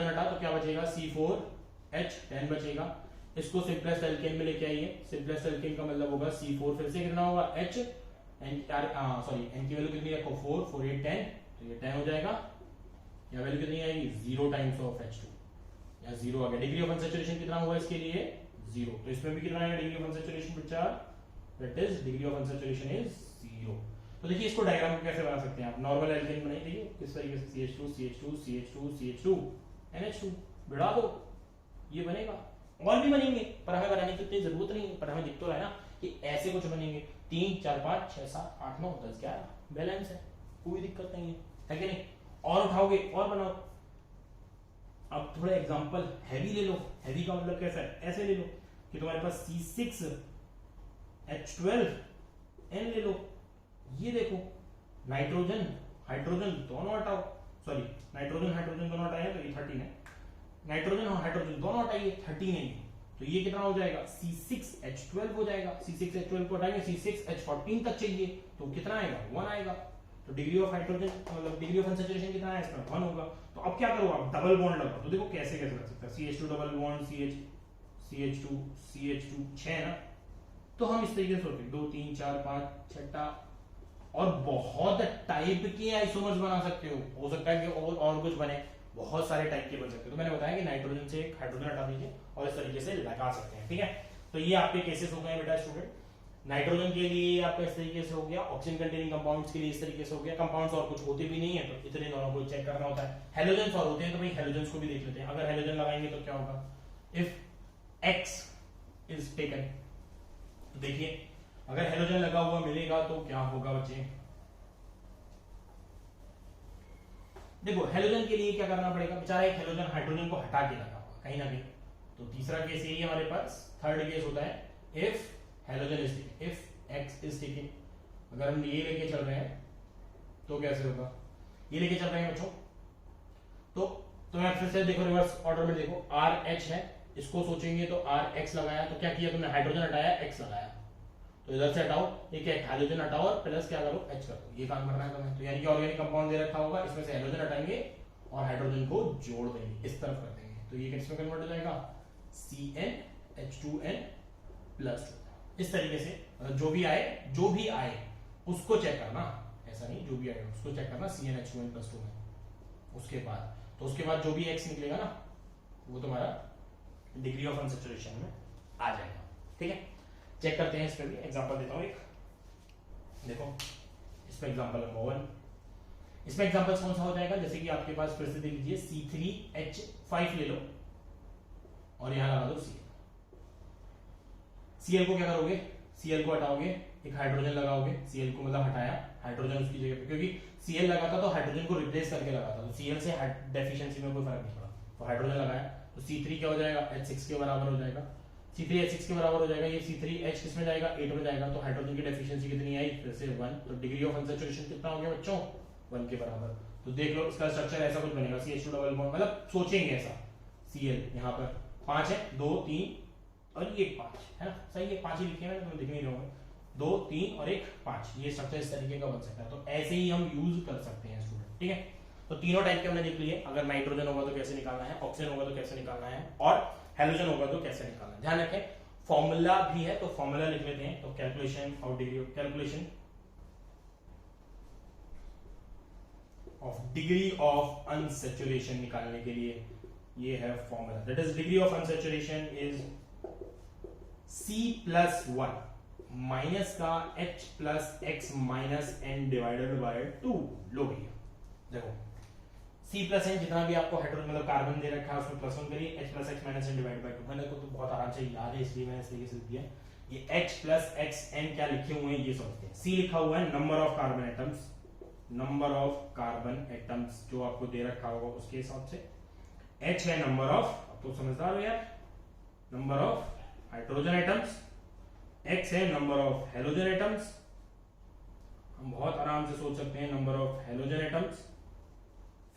हटा तो क्या बचेगा, C4H10 बचेगा। इसको सिंपलेस्ट एल्केन में लेके आइए, सिंपलेस्ट एल्केन का मतलब होगा C4, फिर से कितना होगा H, एन की वैल्यू कितनी रखो 4, 4 8 10, तो ये 10 हो जाएगा, या वैल्यू कितनी आएगी 0 टाइम्स ऑफ H2, या 0 आ गया। डिग्री ऑफ अनसैचुरेशन कितना हुआ इसके लिए 0, तो इसमें भी कितना आएगा डिग्री ऑफ अनसैचुरेशन बच्चा, that is degree of unsaturation is 0। तो देखिए इसको डायग्राम को कैसे बना सकते हैं आप, नॉर्मल एल्केन बनाइए, देखिए किस तरीके से CH2 CH2 CH2 CH2 NH2 बढ़ा दो, ये बनेगा, और भी बनेंगे पर हमें बनाने की इतनी जरूरत नहीं है, पर हमें दिख तो रहा है ना कि ऐसे कुछ बनेंगे, 3 4 5 6 7 8 9 10 11 बैलेंस है, कोई दिक्कत नहीं है कि नहीं। और उठाओगे और बनाओ। अब थोड़ा एग्जांपल हैवी ले लो, हैवी का मतलब कैसा है, ऐसे ले लो कि तुम्हारे पास C6H12N ले लो, ये देखो नाइट्रोजन हाइड्रोजन दोनों हटाओ, सॉरी नाइट्रोजन हाइड्रोजन दोनों हटाए तो ये 13 है, नाइट्रोजन और हाइड्रोजन दोनों हटाइए 13 है, तो ये कितना हो जाएगा C6H12 हो जाएगा। C6H12 को हटाएंगे, C6H14 तक चाहिए तो कितना आएगा 1 आएगा, तो डिग्री ऑफ हाइड्रोजन मतलब डिग्री ऑफ अनसैचुरेशन कितना है इसमें 1 होगा। तो अब क्या करो आप, डबल बॉन्ड लगाओ, तो देखो कैसे कैसे लग सकता है, CH2 डबल बॉन्ड CH2 6 ना, तो हम इस तरीके से सोचते 2 3 4 5 छठा, और बहुत टाइप के आइसोमर्स बना सकते हो सकता है कि और कुछ बने, बहुत सारे टाइप के बन सकते हो। तो मैंने बताया कि नाइट्रोजन से एक हाइड्रोजन हटा दीजिए और इस तरीके से लगा सकते हैं, ठीक है। तो ये आपके केसेस हो गए बेटा स्टूडेंट, नाइट्रोजन के लिए आपका इस तरीके से हो गया, ऑक्सीजन कंटेनिंग कंपाउंड्स के लिए इस तरीके से हो गया। कंपाउंड्स और कुछ होते भी नहीं है तो इतने दोनों को चेक करना होता है। हेलोजन्स और होते हैं तो भाई हेलोजन्स को भी देख लेते हैं, अगर हेलोजन लगाएंगे तो क्या होगा, इफ X इज टेकन, तो देखिए अगर हेलोजन लगा हुआ मिलेगा तो क्या होगा बच्चे, देखो हेलोजन के लिए क्या करना पड़ेगा, बेचारा एक हेलोजन हाइड्रोजन को हटा के लगा हुआ कहीं ना कहीं, तो तीसरा केस यही है हमारे पास। थर्ड केस होता है if halogen is taken, if x is taken, अगर हम ये लेके चल रहे हैं तो कैसे होगा, ये लेके चल रहे हैं बच्चों, तो मैं फिर से देखो रिवर्स ऑर्डर में देखो, आर एच है, इसको सोचेंगे तो आर एक्स लगाया, तो क्या किया तुमने, हाइड्रोजन हटाया एक्स लगाया, तो इधर से हटाओ, एक हाइड्रोजन हटाओ और प्लस क्या करो एच कर दो, ये काम करना है तुम्हें। तो यानी कि ऑर्गेनिक कंपाउंड दे रखा होगा, इसमें से हाइड्रोजन हटाएंगे और हाइड्रोजन को जोड़ देंगे, इस तरफ कर देंगे, तो ये किसमें कन्वर्ट हो जाएगा CnH2n+2। इस तरीके से जो भी आए उसको चेक करना, ऐसा नहीं जो भी आए उसको चेक करना CnH2n+2 में। उसके बाद जो भी एक्स निकलेगा ना वो तुम्हारा डिग्री ऑफ अनसैचुरेशन में आ जाएगा, ठीक है। चेक करते हैं, इस पे भी एग्जांपल देता हूं एक, देखो इसमें एग्जांपल नंबर 1, इसमें एग्जांपल्स कौन सा हो जाएगा, जैसे कि आपके पास फिर से देख लीजिए C3H5 ले लो और यहां लगा दो Cl को क्या करोगे, Cl को हटाओगे, एक हाइड्रोजन लगाओगे, Cl को मतलब हटाया, हाइड्रोजन उसकी जगह पे, क्योंकि Cl लगा था तो हाइड्रोजन को रिप्लेस करके लगा था, तो Cl से डेफिशिएंसी में कोई फर्क नहीं पड़ा, तो हाइड्रोजन लगाया तो C3 क्या हो जाएगा H6 के बराबर हो जाएगा, C3H6 के बराबर हो जाएगा, ये C3H किस में जाएगा 8 में जाएगा, तो हाइड्रोजन की डेफिशिएंसी कितनी आई फिर से 1, तो डिग्री ऑफ अनसैचुरेशन कितना हो गया बच्चों 1 के बराबर। तो देख लो इसका स्ट्रक्चर ऐसा कुछ बनेगा CH2 डबल बॉन्ड, मतलब सोचेंगे ऐसा Cl यहाँ पर 5 है, 2 3 और ये 5 है ना, सही है 5 ही लिखे हैं, तुम दिख नहीं रहोगे, 2 3 और 1 5, ये स्ट्रक्चर इस तरीके का बन सकता है। तो ऐसे ही हम यूज कर सकते हैं स्टूडेंट, ठीक है। तो तीनों टाइप के हमने देख लिए, अगर नाइट्रोजन होगा तो कैसे निकालना है, ऑक्सीजन होगा तो कैसे निकालना है, और हेलोजन होगा तो कैसे निकालना है। ध्यान रखें फॉर्मूला भी है, तो फॉर्मूला लिख लेते हैं। तो calculation of degree of unsaturation निकालने के लिए ये है formula, that is degree of unsaturation is C+1 minus का H plus X minus N divided by 2। लो भैया देखो C प्लस एन जितना भी आपको हाइड्रोजन मतलब कार्बन दे रखा है उसमें प्लस 1 करिए, H plus X minus N divide by 2। मैंने को तो बहुत आराम से याद है इसलिए मैंने इस तरीके से लिख दिया। ये H प्लस एक्स एन क्या लिखे हुए हैं ये समझते हैं। C लिखा हुआ है number of carbon atoms, number of carbon atoms जो आपको दे रखा होगा उसके हिसाब से। H है नंबर ऑफ, अब तो समझदार हो यार, number of hydrogen atoms, X है नंबर ऑफ हेलोजन एटम्स, हम बहुत आराम से सोच सकते हैं नंबर ऑफ हेलोजन एटम्स।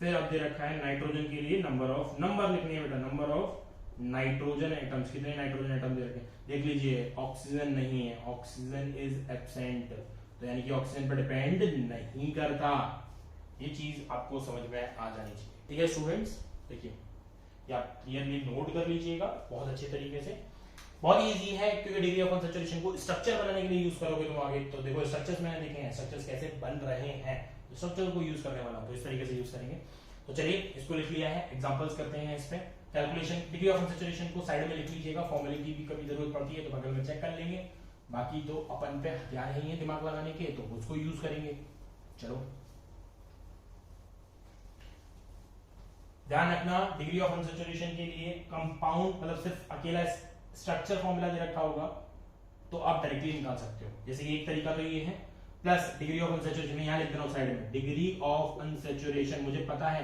फिर अब दे रखा है नाइट्रोजन के लिए नंबर ऑफ, नंबर लिखनी है बेटा, नंबर ऑफ नाइट्रोजन एटम्स, कितने नाइट्रोजन एटम दे रखे हैं देख लीजिए। ऑक्सीजन नहीं है, ऑक्सीजन इज एब्सेंट, तो यानी कि ऑक्सीजन पर डिपेंड नहीं करता। ये चीज आपको समझ में आ जानी चाहिए, ठीक है स्टूडेंट्स। देखिए या क्लियरली नोट कर लीजिएगा बहुत अच्छे तरीके से, बहुत इजी है क्योंकि डिग्री ऑफ अनसैचुरेशन को स्ट्रक्चर बनाने के लिए यूज करोगे तुम आगे। तो देखो स्ट्रक्चर्स मैंने देखे हैं, स्ट्रक्चर्स कैसे बन रहे हैं, स्ट्रक्चर को यूज करने वाला हूं तो इस तरीके से यूज करेंगे। तो चलिए इसको लिख लिया है, एग्जांपल्स करते हैं इस पे। कैलकुलेशन डिग्री ऑफ अनसैचुरेशन को साइड में लिख लीजिएगा, फॉर्मूले की भी कभी जरूरत पड़ती है तो बगल में चेक कर लेंगे, बाकी तो अपन पे हथियार नहीं है दिमाग लगाने के तो उसको यूज करेंगे। चलो ध्यान रखना डिग्री ऑफ अनसैचुरेशन के लिए कंपाउंड मतलब सिर्फ अकेला स्ट्रक्चर फॉर्मूला दे रखा होगा तो आप डायरेक्टली निकाल सकते हो। जैसे कि एक तरीका तो ये है, प्लस डिग्री ऑफ अनसैचुरेशन यहां लिख देना साइड में, डिग्री ऑफ अनसैचुरेशन मुझे पता है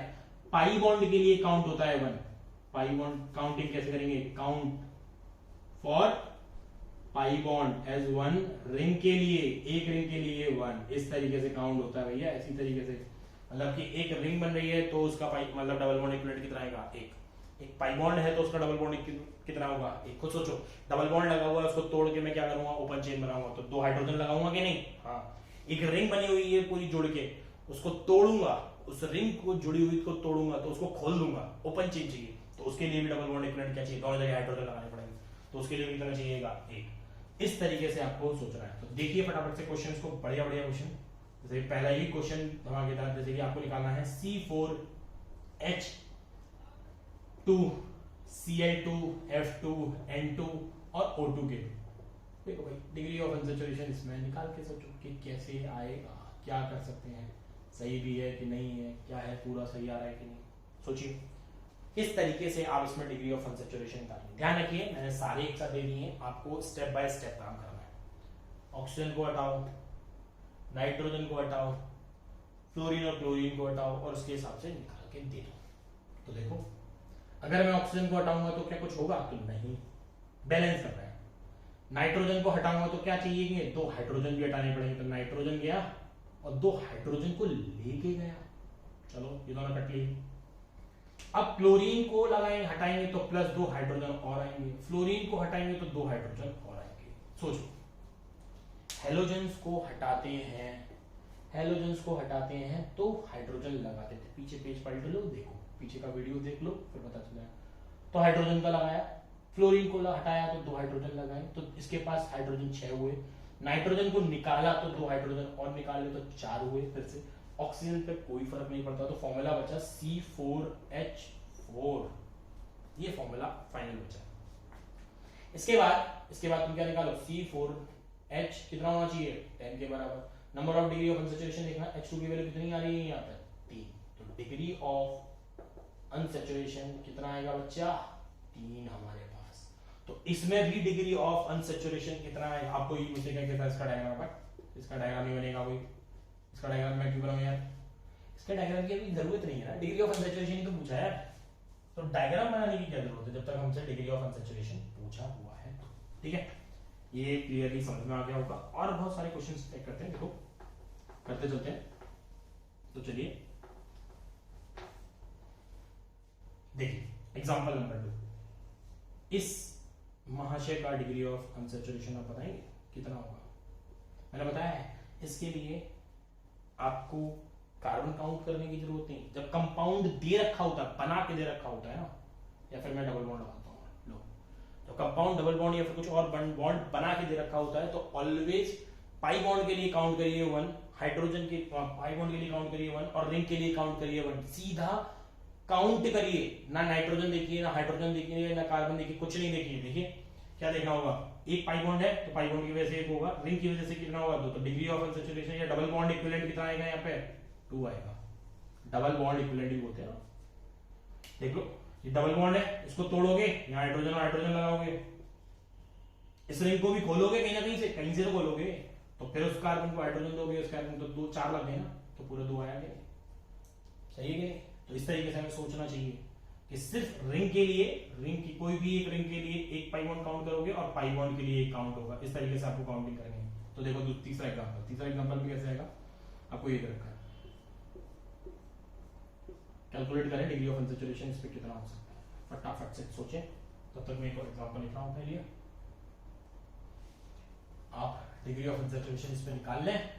पाई बॉन्ड के लिए काउंट होता है 1। पाई बॉन्ड काउंटिंग कैसे करेंगे, count for pi bond as 1 ring के लिए, एक रिंग के लिए 1, इस तरीके से काउंट होता है भैया। इसी तरीके से मतलब कि एक रिंग बन रही है तो उसका पाई मतलब डबल बॉन्ड इक्विवेलेंट कितना आएगा, एक पाई बॉन्ड है तो उसका डबल बॉन्ड कितना होगा, एक। खुद सोचो डबल बॉन्ड लगा हुआ है उसको तोड़ के मैं क्या करूंगा, ओपन चेन बनाऊंगा तो 2 हाइड्रोजन लगाऊंगा कि नहीं। हाँ, एक रिंग बनी हुई है पूरी जोड़ के, उसको तोड़ूंगा, उस रिंग को जुड़ी हुई को तोड़ूंगा तो उसको खोल दूंगा, ओपन चेन चाहिए तो उसके लिए भी डबल बॉन्ड इक्विवेलेंट क्या चाहिए, दोनों जगह हाइड्रोजन लगाने पड़ेंगे तो उसके लिए भी कितना चाहिएगा, एक। इस तरीके से आपको सोचना है। तो देखिए फटाफट से क्वेश्चंस को, बढ़िया बढ़िया क्वेश्चन। जैसे पहला ही क्वेश्चन धमाकेदार, जैसे कि आपको निकालना है C4H2Cl2F2N2 और O2 के। देखो भाई डिग्री ऑफ अनसैचुरेशन इसमें निकाल के सोचो कि कैसे आएगा, क्या कर सकते हैं, सही भी है कि नहीं है, क्या है पूरा सही आ रहा है कि नहीं, सोचिए। इस तरीके से आप इसमें डिग्री ऑफ अनसैचुरेशन निकालेंगे। ध्यान रखिए मैंने सारे एक साथ दे दिए हैं, आपको स्टेप बाय स्टेप काम करना है। ऑक्सीजन को हटाओ, नाइट्रोजन को हटाओ, फ्लोरीन और क्लोरीन को हटाओ और उसके हिसाब से निकाल के दे दो। तो देखो अगर मैं ऑक्सीजन को हटाऊंगा तो क्या कुछ होगा, तो नहीं, बैलेंस कर रहा है। नाइट्रोजन को हटाऊंगा तो क्या चाहिए, 2 हाइड्रोजन भी हटाने पड़ेंगे, तो नाइट्रोजन गया और 2 हाइड्रोजन को लेके गया, चलो ये दोनों कट लिए। अब क्लोरीन को लगाएंगे हटाएंगे तो प्लस 2 हाइड्रोजन और आएंगे, फ्लोरीन को हटाएंगे तो 2 हाइड्रोजन और आएंगे। सोचो हेलोजेंस को हटाते हैं, हेलोजेंस को हटाते हैं तो हाइड्रोजन लगाते थे, पीछे पेज पलट लो, देखो पीछे का वीडियो देख लो फिर पता चलेगा। तो हाइड्रोजन का लगाया, फ्लोरीन को हटाया तो 2 हाइड्रोजन लगाए तो इसके पास हाइड्रोजन 6 हुए, नाइट्रोजन को निकाला तो 2 हाइड्रोजन और निकाले तो 4 हुए। फिर से ऑक्सीजन पे कोई फर्क नहीं पड़ता तो फॉर्मूला बचा C4H4, ये फॉर्मूला फाइनल बचा। इसके बाद तुम क्या निकालो, C4H कितना होना चाहिए, 10 के बराबर। Number of degree of unsaturation देखना, H2 की वैल्यू कितनी आ रही है यहाँ पर, 3, तो डिग्री ऑफ अनसैचुरेशन कितना आएगा बच्चा, 3 हमारे पास। तो इसमें भी डिग्री ऑफ अनसैचुरेशन कितना है, आपको ये पूछेगा कि इसका डायग्राम है, इसका डायग्राम नहीं बनेगा कोई, इसका डायग्राम मैं क्यों बनाऊं यार, इसका डायग्राम की अभी जरूरत नहीं है ना, डिग्री ऑफ अनसैचुरेशन ही तो पूछा है, तो डायग्राम बनाने की क्या जरूरत है जब तक हमसे डिग्री ऑफ अनसैचुरेशन पूछा हुआ है तो। ठीक है, ये क्लियरली समझ में आ गया होगा। और बहुत सारे क्वेश्चंस चेक करते हैं, देखो करते चलते हैं। तो चलिए देखिए एग्जांपल नंबर 2, इस महाशय का डिग्री ऑफ अनसैचुरेशन आप बताएंगे कितना होगा। मैंने बताया है इसके लिए आपको कार्बन काउंट करने की जरूरत नहीं, जब कंपाउंड दे रखा होता है, बना के दे रखा होता है ना, या फिर मैं डबल बॉन्ड लगाता हूँ, लो तो कंपाउंड डबल बॉन्ड या फिर कुछ और बॉन्ड बना के दे रखा होता है, तो ऑलवेज पाई बॉन्ड के लिए काउंट करिए 1, हाइड्रोजन के पाई बॉन्ड के लिए काउंट करिए 1 और रिंग के लिए काउंट करिए 1। सीधा काउंट करिए, ना नाइट्रोजन देखिए, ना हाइड्रोजन देखिए, ना कार्बन देखिए, कुछ नहीं देखिए। देखिए क्या देखना होगा, एक पाई बॉन्ड है तो पाई बॉन्ड की वजह से एक होगा, रिंग की वजह से कितना होगा 2, तो डिग्री ऑफ अनसैचुरेशन या डबल बॉन्ड इक्विवेलेंट कितना आएगा यहाँ पे 2 आएगा। डबल बॉन्ड इक्विवेलेंट ही बोलते हैं ना। देख लो ये डबल बॉन्ड है, इसको तोड़ोगे यहाँ हाइड्रोजन और हाइड्रोजन लगाओगे, इस रिंग को भी खोलोगे कहीं ना कहीं से तो खोलोगे, तो फिर उस कार्बन को हाइड्रोजन दोगे, उस कार्बन तो 2 4 लग गए ना, तो पूरा 2 आया गया। सही है कि नहीं? तो इस तरीके से हमें सोचना चाहिए कि सिर्फ रिंग के लिए, रिंग की कोई भी एक रिंग के लिए एक पाई बॉन्ड काउंट करोगे और पाई बॉन्ड के लिए एक काउंट होगा, इस तरीके से आपको काउंटिंग करनी है। तो देखो तीसरा एग्जांपल भी कैसे आएगा, आपको ये रखा है, कैलकुलेट करें डिग्री ऑफ अनसैचुरेशन इस पे कितना हो सकता है, फटाफट से सोचें। तब तक मैं एक और एग्जांपल लिख रहा हूं अपने लिए, आप डिग्री ऑफ अनसैचुरेशन इस पे निकाल लें,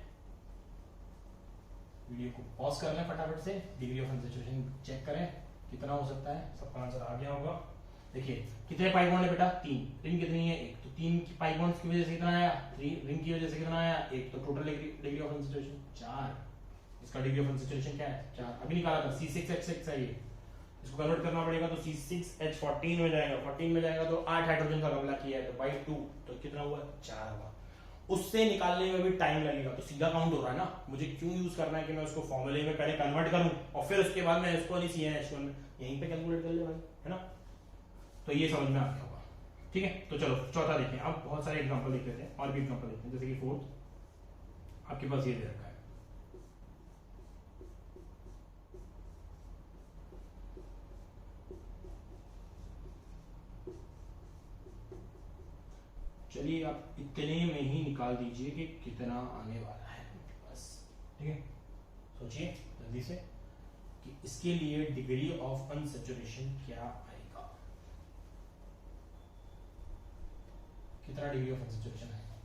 वीडियो को पॉज कर लें फटाफट से, डिग्री ऑफ अनसैचुरेशन चेक करें कितना हो सकता है, सबका आंसर आ गया होगा। देखिए कितने पाई बॉन्ड है बेटा 3, रिंग कितनी है 1, तो 3 की पाई बॉन्ड्स की वजह से कितना आया 3, रिंग की वजह से कितना आया 1, तो टोटल डिग्री ऑफ अनसैचुरेशन 4। इसका डिग्री ऑफ अनसैचुरेशन क्या है 4, अभी निकाला था C6H6 है ये, इसको कन्वर्ट करना पड़ेगा तो C6H14 में जाएगा, 14 में जाएगा तो 8 हाइड्रोजन का गमला किया है तो बाई 2, तो कितना हुआ 4 हुआ। उससे निकालने में भी टाइम लगेगा, तो सीधा काउंट हो रहा है ना, मुझे क्यों यूज करना है कि मैं उसको फॉर्मूले में पहले कन्वर्ट करूं और फिर उसके बाद मैं इसको नहीं CnH1 यहीं पे कैलकुलेट कर ले भाई, है ना। तो ये समझ में आ गया होगा, ठीक है। तो चलो चौथा देखें, अब बहुत सारे एग्जांपल देख लेते हैं, और भी एग्जांपल देखते हैं, जैसे कि फोर्थ आपके पास ये दे रखा है, चलिए आप इतने में ही निकाल दीजिए कि कितना आने वाला है बस, ठीक है। सोचिए जल्दी से कि इसके लिए डिग्री ऑफ अनसैचुरेशन क्या आएगा, कितना डिग्री ऑफ अनसैचुरेशन आएगा।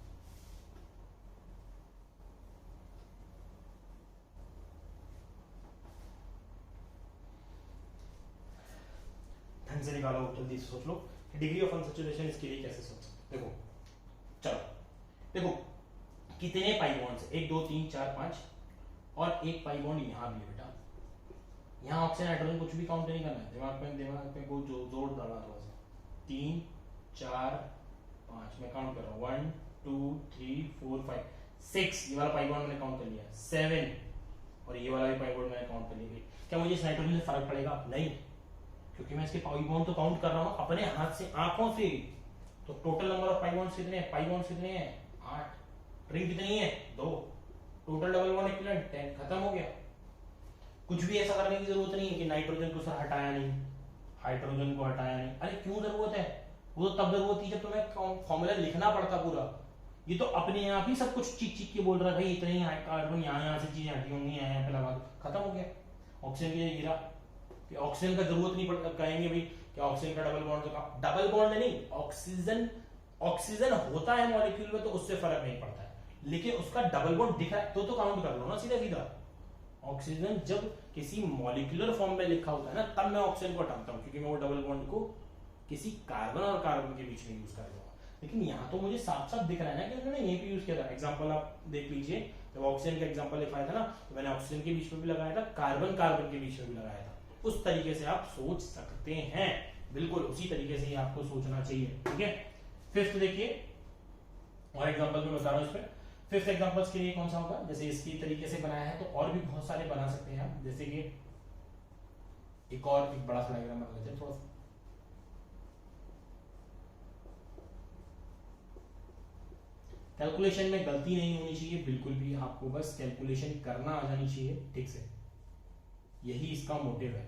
ढंग से निकालो, जल्दी से सोच लो कि डिग्री ऑफ अनसैचुरेशन इसके लिए कैसे सोच सकते। देखो चलो देखो कितने पाई बॉन्ड्स, 1 2 3 4 5 और एक पाई बॉन्ड यहां भी है बेटा, यहाँ ऑक्सीजन हाइड्रोजन कुछ भी काउंट नहीं करना है, दिमाग में को जो जोर डालना थोड़ा सा, 3 4 5 मैं काउंट कर रहा हूँ 1 2 3 4 5 6, ये वाला पाई बॉन्ड मैंने काउंट कर लिया, 7 और ये वाला भी पाई बॉन्ड मैंने काउंट कर लिया। क्या मुझे इस नाइट्रोजन से फर्क पड़ेगा? नहीं, क्योंकि मैं इसके पाई बॉन्ड तो काउंट कर रहा हूँ अपने हाथ से, आंखों से। तो total number of pi bonds कितने हैं, पाई बॉन्ड्स कितने हैं 8, रिंग कितनी है 2, टोटल डबल बॉन्ड इक्विवेलेंट 10, खत्म हो गया। कुछ भी ऐसा करने की जरूरत नहीं है कि नाइट्रोजन को सर हटाया नहीं, हाइड्रोजन को हटाया नहीं, अरे क्यों जरूरत है, वो तो तब जरूरत थी जब तुम्हें फॉर्मूला लिखना पड़ता पूरा। ये तो अपने आप ही सब कुछ चीख चीख के बोल रहा है भाई इतने ही कार्बन यहाँ से चीजें हटी होंगी, यहाँ पे लगा दो, खत्म हो गया। ऑक्सीजन के लिए गिरा कि ऑक्सीजन का जरूरत नहीं पड़ता, कहेंगे भाई कि ऑक्सीजन का डबल बॉन्ड, तो डबल बॉन्ड नहीं, ऑक्सीजन ऑक्सीजन होता है मॉलिक्यूल में तो उससे फर्क नहीं पड़ता है, लेकिन उसका डबल बॉन्ड दिखा है तो काउंट कर लो ना सीधा सीधा। ऑक्सीजन जब किसी मॉलिक्यूलर फॉर्म में लिखा होता है ना, तब मैं ऑक्सीजन को हटाता हूं, क्योंकि मैं वो डबल बॉन्ड को किसी कार्बन और कार्बन के बीच में यूज कर दूंगा। लेकिन यहाँ तो मुझे साफ साफ दिख रहा है ना कि उन्होंने यहीं पे यूज किया था। एग्जांपल आप देख लीजिए, जब ऑक्सीजन का एग्जांपल लिखाया था ना, तो मैंने ऑक्सीजन के बीच में भी लगाया था, कार्बन कार्बन के बीच में भी लगाया था। उस तरीके से आप सोच सकते हैं, बिल्कुल उसी तरीके से ही आपको सोचना चाहिए, ठीक है। फिफ्थ देखिए, और एग्जांपल में बता रहा हूं इस पर, फिफ्थ एग्जांपल्स के लिए कौन सा होगा, जैसे इसकी तरीके से बनाया है तो और भी बहुत सारे बना सकते हैं आप। जैसे कि एक और एक बड़ा सा डायग्राम बना लेते हैं थोड़ा सा, कैलकुलेशन में गलती नहीं होनी चाहिए बिल्कुल भी, आपको बस कैलकुलेशन करना आ जानी चाहिए ठीक से, यही इसका मोटिव है।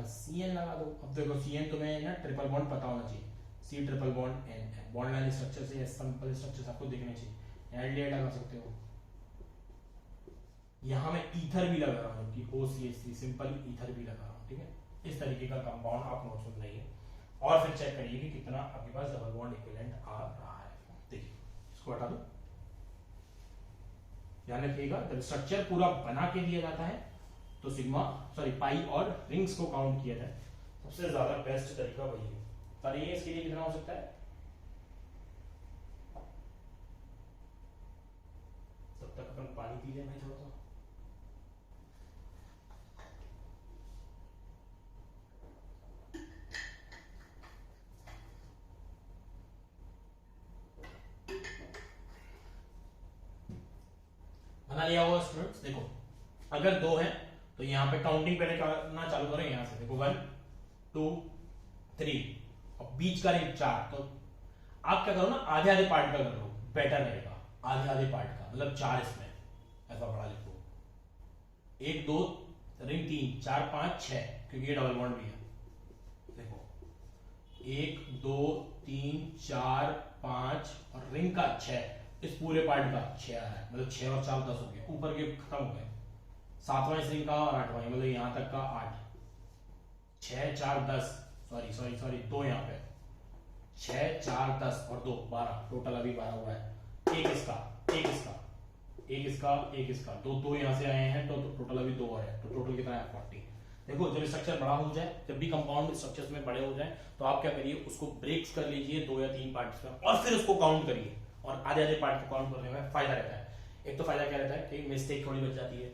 CN लगा दो। अब देखो CN तुम्हें ना ट्रिपल बॉन्ड पता होना चाहिए, C triple bond N, bond line structure से सिंपल स्ट्रक्चर आपको देखने चाहिए। एल्डिहाइड लगा सकते हो, यहाँ मैं ईथर भी लगा रहा हूँ कि OCH3 सिंपल ईथर भी लगा रहा हूँ, ठीक है। इस तरीके का कंपाउंड आप नोट्स में बनाइए और फिर चेक करिए कि कितना आपके पास डबल बॉन्ड इक्विवेलेंट आ रहा है। देखिए इसको हटा दो, ध्यान रखिएगा जब स्ट्रक्चर पूरा बना के दिया जाता है तो सिग्मा सॉरी पाई और रिंग्स को काउंट किया जाए, सबसे ज्यादा बेस्ट तरीका वही है। पर ये इसके लिए कितना हो सकता है, तब तक अपन पानी पी लें भाई थोड़ा सा। बना लिया हुआ स्टूडेंट्स। देखो अगर दो है तो यहाँ पे काउंटिंग पहले करना चालू करें, यहाँ से देखो 1 2 3 और बीच का रेट 4। तो आप क्या करो ना, आधे आधे पार्ट का कर लो, बेटर रहेगा। आधे आधे पार्ट का मतलब 4 इसमें ऐसा बड़ा लिखो, 1 2 रिंग 3 4 5 6, क्योंकि ये डबल बॉन्ड भी है। देखो 1 2 3 4 5 और रिंग का 6, इस पूरे पार्ट का 6 आ रहा है, मतलब 6 और 4 10 हो गया, ऊपर के खत्म हो गए। 7वां इस रिंग का और 8वां, मतलब यहां तक का 8, 6 4 10 सॉरी सॉरी सॉरी 2 यहाँ पे 6 4 10 और 2 12, टोटल अभी 12 हुआ है। एक इसका एक इसका एक इसका एक इसका, दो यहाँ से आए हैं तो टोटल अभी 2 और है, तो टोटल कितना है 40। देखो जब स्ट्रक्चर बड़ा हो जाए, जब भी कंपाउंड स्ट्रक्चर्स में बड़े हो जाए तो आप क्या करिए, उसको ब्रेक्स कर लीजिए 2 या 3 पार्ट्स में और फिर उसको काउंट करिए। और आधे आधे पार्ट को काउंट करने में फायदा रहता है। एक तो फायदा क्या रहता है कि मिस्टेक थोड़ी बच जाती है,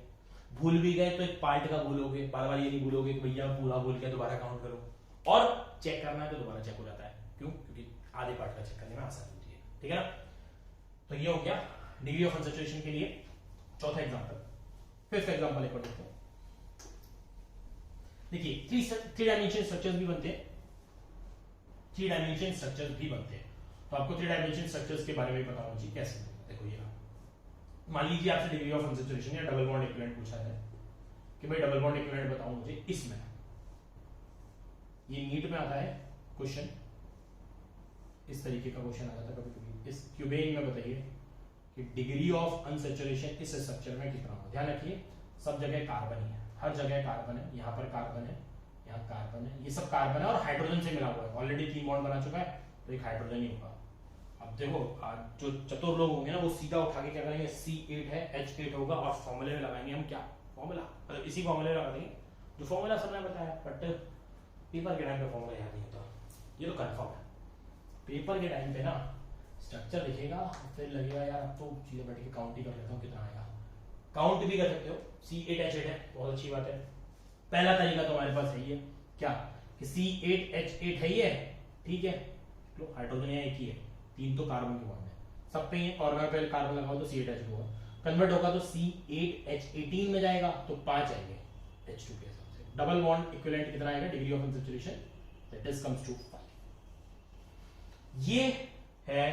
भूल भी गए तो एक पार्ट का भूलोगे, बार बार ये नहीं भूलोगे कि भैया पूरा भूल गया दोबारा काउंट करो, और चेक करना है तो दोबारा चेक हो जाता है। क्यों? क्योंकि आधे पार्ट का चेक करने में आसानी होती है, ठीक है ना। तो ये हो गया डिग्री ऑफ अनसैचुरेशन के लिए चौथा एग्जांपल। फिफ्थ एग्जांपल एक और देखते हैं। देखिए 3 डायमेंशन स्ट्रक्चर्स भी बनते हैं, 3 डायमेंशन स्ट्रक्चर्स भी बनते हैं। तो आपको 3 डायमेंशन स्ट्रक्चर्स के बारे में पता होना चाहिए कैसे। देखो ये मान लीजिए आपसे डिग्री ऑफ अनसैचुरेशन या डबल बॉन्ड इक्विवेलेंट पूछा है कि भाई डबल बॉन्ड इक्विवेलेंट बताओ मुझे इसमें। ये नीट में आता है क्वेश्चन, इस तरीके का क्वेश्चन आ जाता है कभी कभी। इस क्यूबेन में बताइए कि डिग्री ऑफ अनसैचुरेशन इस स्ट्रक्चर में कितना हो। ध्यान रखिए सब जगह कार्बन ही है, हर जगह कार्बन है, यहाँ पर कार्बन है, यहाँ कार्बन है, ये सब कार्बन है और हाइड्रोजन से मिला हुआ है। ऑलरेडी 3 बॉन्ड बना चुका है तो एक हाइड्रोजन ही होगा। अब देखो जो चतुर लोग होंगे ना वो सीधा उठा के क्या करेंगे, C8 है H8 होगा और फॉर्मूले में लगाएंगे हम क्या फॉर्मूला, मतलब इसी फॉर्मूले में लगा देंगे जो फॉर्मूला सबने बताया। बट पेपर के टाइम पे फॉर्मूला याद नहीं होता, ये तो कंफर्म है। पेपर के टाइम पे ना स्ट्रक्चर लिखेगा फिर लगेगा यार अब तो चीजें बैठ के काउंट ही कर लेता हूँ कितना आएगा। काउंट भी कर सकते हो, C8 H8 है, बहुत अच्छी बात है। पहला तरीका तो हमारे पास है ही है क्या कि C8 H8 है ये, ठीक है। लो हाइड्रोजन यहाँ एक ही है, 3 तो कार्बन के बॉन्ड है सब पे ही है, कॉर्नर पे कार्बन लगाओ तो C8 H2 होगा, कन्वर्ट होगा तो C8 H18 में जाएगा तो 5 आएंगे H2 के हिसाब से। डबल बॉन्ड इक्विवेलेंट कितना आएगा degree of unsaturation, that is comes to 5। ये है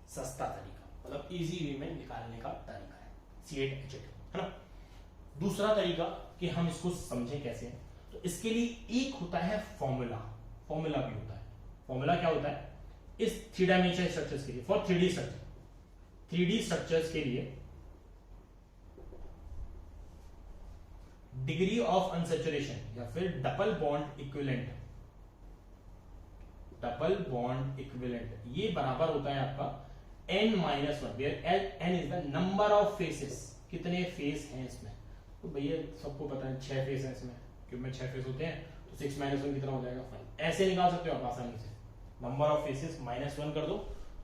सस्ता तरीका, मतलब इजी वे में निकालने का तरीका है C8 H8, है ना। दूसरा तरीका कि हम इसको समझें कैसे, तो इसके लिए एक होता है फॉर्मूला, फॉर्मूला भी होता है। फॉर्मूला क्या होता है इस 3 डायमेंशन स्ट्रक्चर्स के लिए, for 3D structure, 3D structures के लिए डिग्री ऑफ अनसैचुरेशन या फिर double bond equivalent, double bond equivalent ये बराबर होता है आपका n-1 where n is the number of faces. कितने फेस हैं इसमें, तो भैया सबको पता है 6 फेस हैं इसमें, क्योंकि में 6 फेस होते हैं तो 6 - 1 कितना हो जाएगा 5। ऐसे निकाल सकते हो आप आसानी से, नंबर ऑफ फेसेस -1 कर दो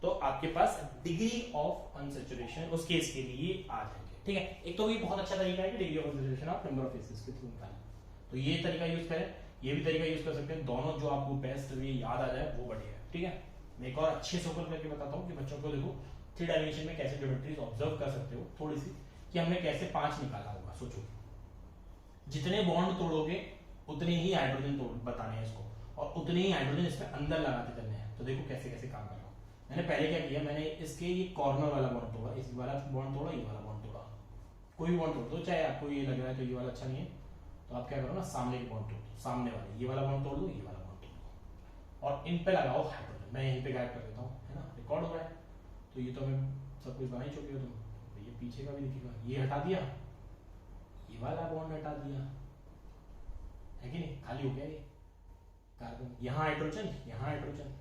तो आपके पास डिग्री ऑफ अनसैचुरेशन उस केस के लिए आ जाएंगे, ठीक है। एक तो ये बहुत अच्छा तरीका है कि डिग्री ऑफ अनसैचुरेशन आप नंबर ऑफ फेसेस के थ्रू निकालें, तो ये तरीका यूज करें, ये भी तरीका यूज कर सकते हैं। दोनों जो आपको बेस्ट ये याद आ जाए वो बढ़िया है, ठीक है। मैं एक और अच्छे से ऊपर करके बताता हूँ कि बच्चों को देखो 3 डायमेंशन में कैसे ज्योमेट्रीज ऑब्जर्व कर सकते हो थोड़ी सी, कि हमने कैसे 5 निकाला होगा। सोचो जितने बॉन्ड तोड़ोगे उतने ही हाइड्रोजन तोड़ बताने हैं इसको, और उतने ही हाइड्रोजन इसमें अंदर लगाते चलने हैं। तो देखो कैसे कैसे काम कर रहा हूँ। मैंने पहले क्या किया, मैंने इसके ये कॉर्नर वाला बॉन्ड तोड़ा, इस वाला बॉन्ड तोड़ा, ये वाला बॉन्ड तोड़ा, कोई भी बॉन्ड तोड़ दो, चाहे आपको ये लग रहा है तो ये वाला अच्छा नहीं है तो आप क्या करो ना, सामने के बॉन्ड तोड़ दो, सामने वाले ये वाला बॉन्ड तोड़ दो, ये वाला बॉन्ड तोड़ दो और इन पे लगाओ हाइड्रोजन। मैं यहीं पे गायब कर देता हूँ, है ना, रिकॉर्ड हो रहा है। तो ये तो हमें सब कुछ बना ही चुके हो तुम, तो ये पीछे का भी दिखेगा। ये हटा दिया, ये वाला बॉन्ड हटा दिया, है कि नहीं, खाली हो गया ये कार्बन। यहाँ हाइड्रोजन, यहाँ हाइड्रोजन,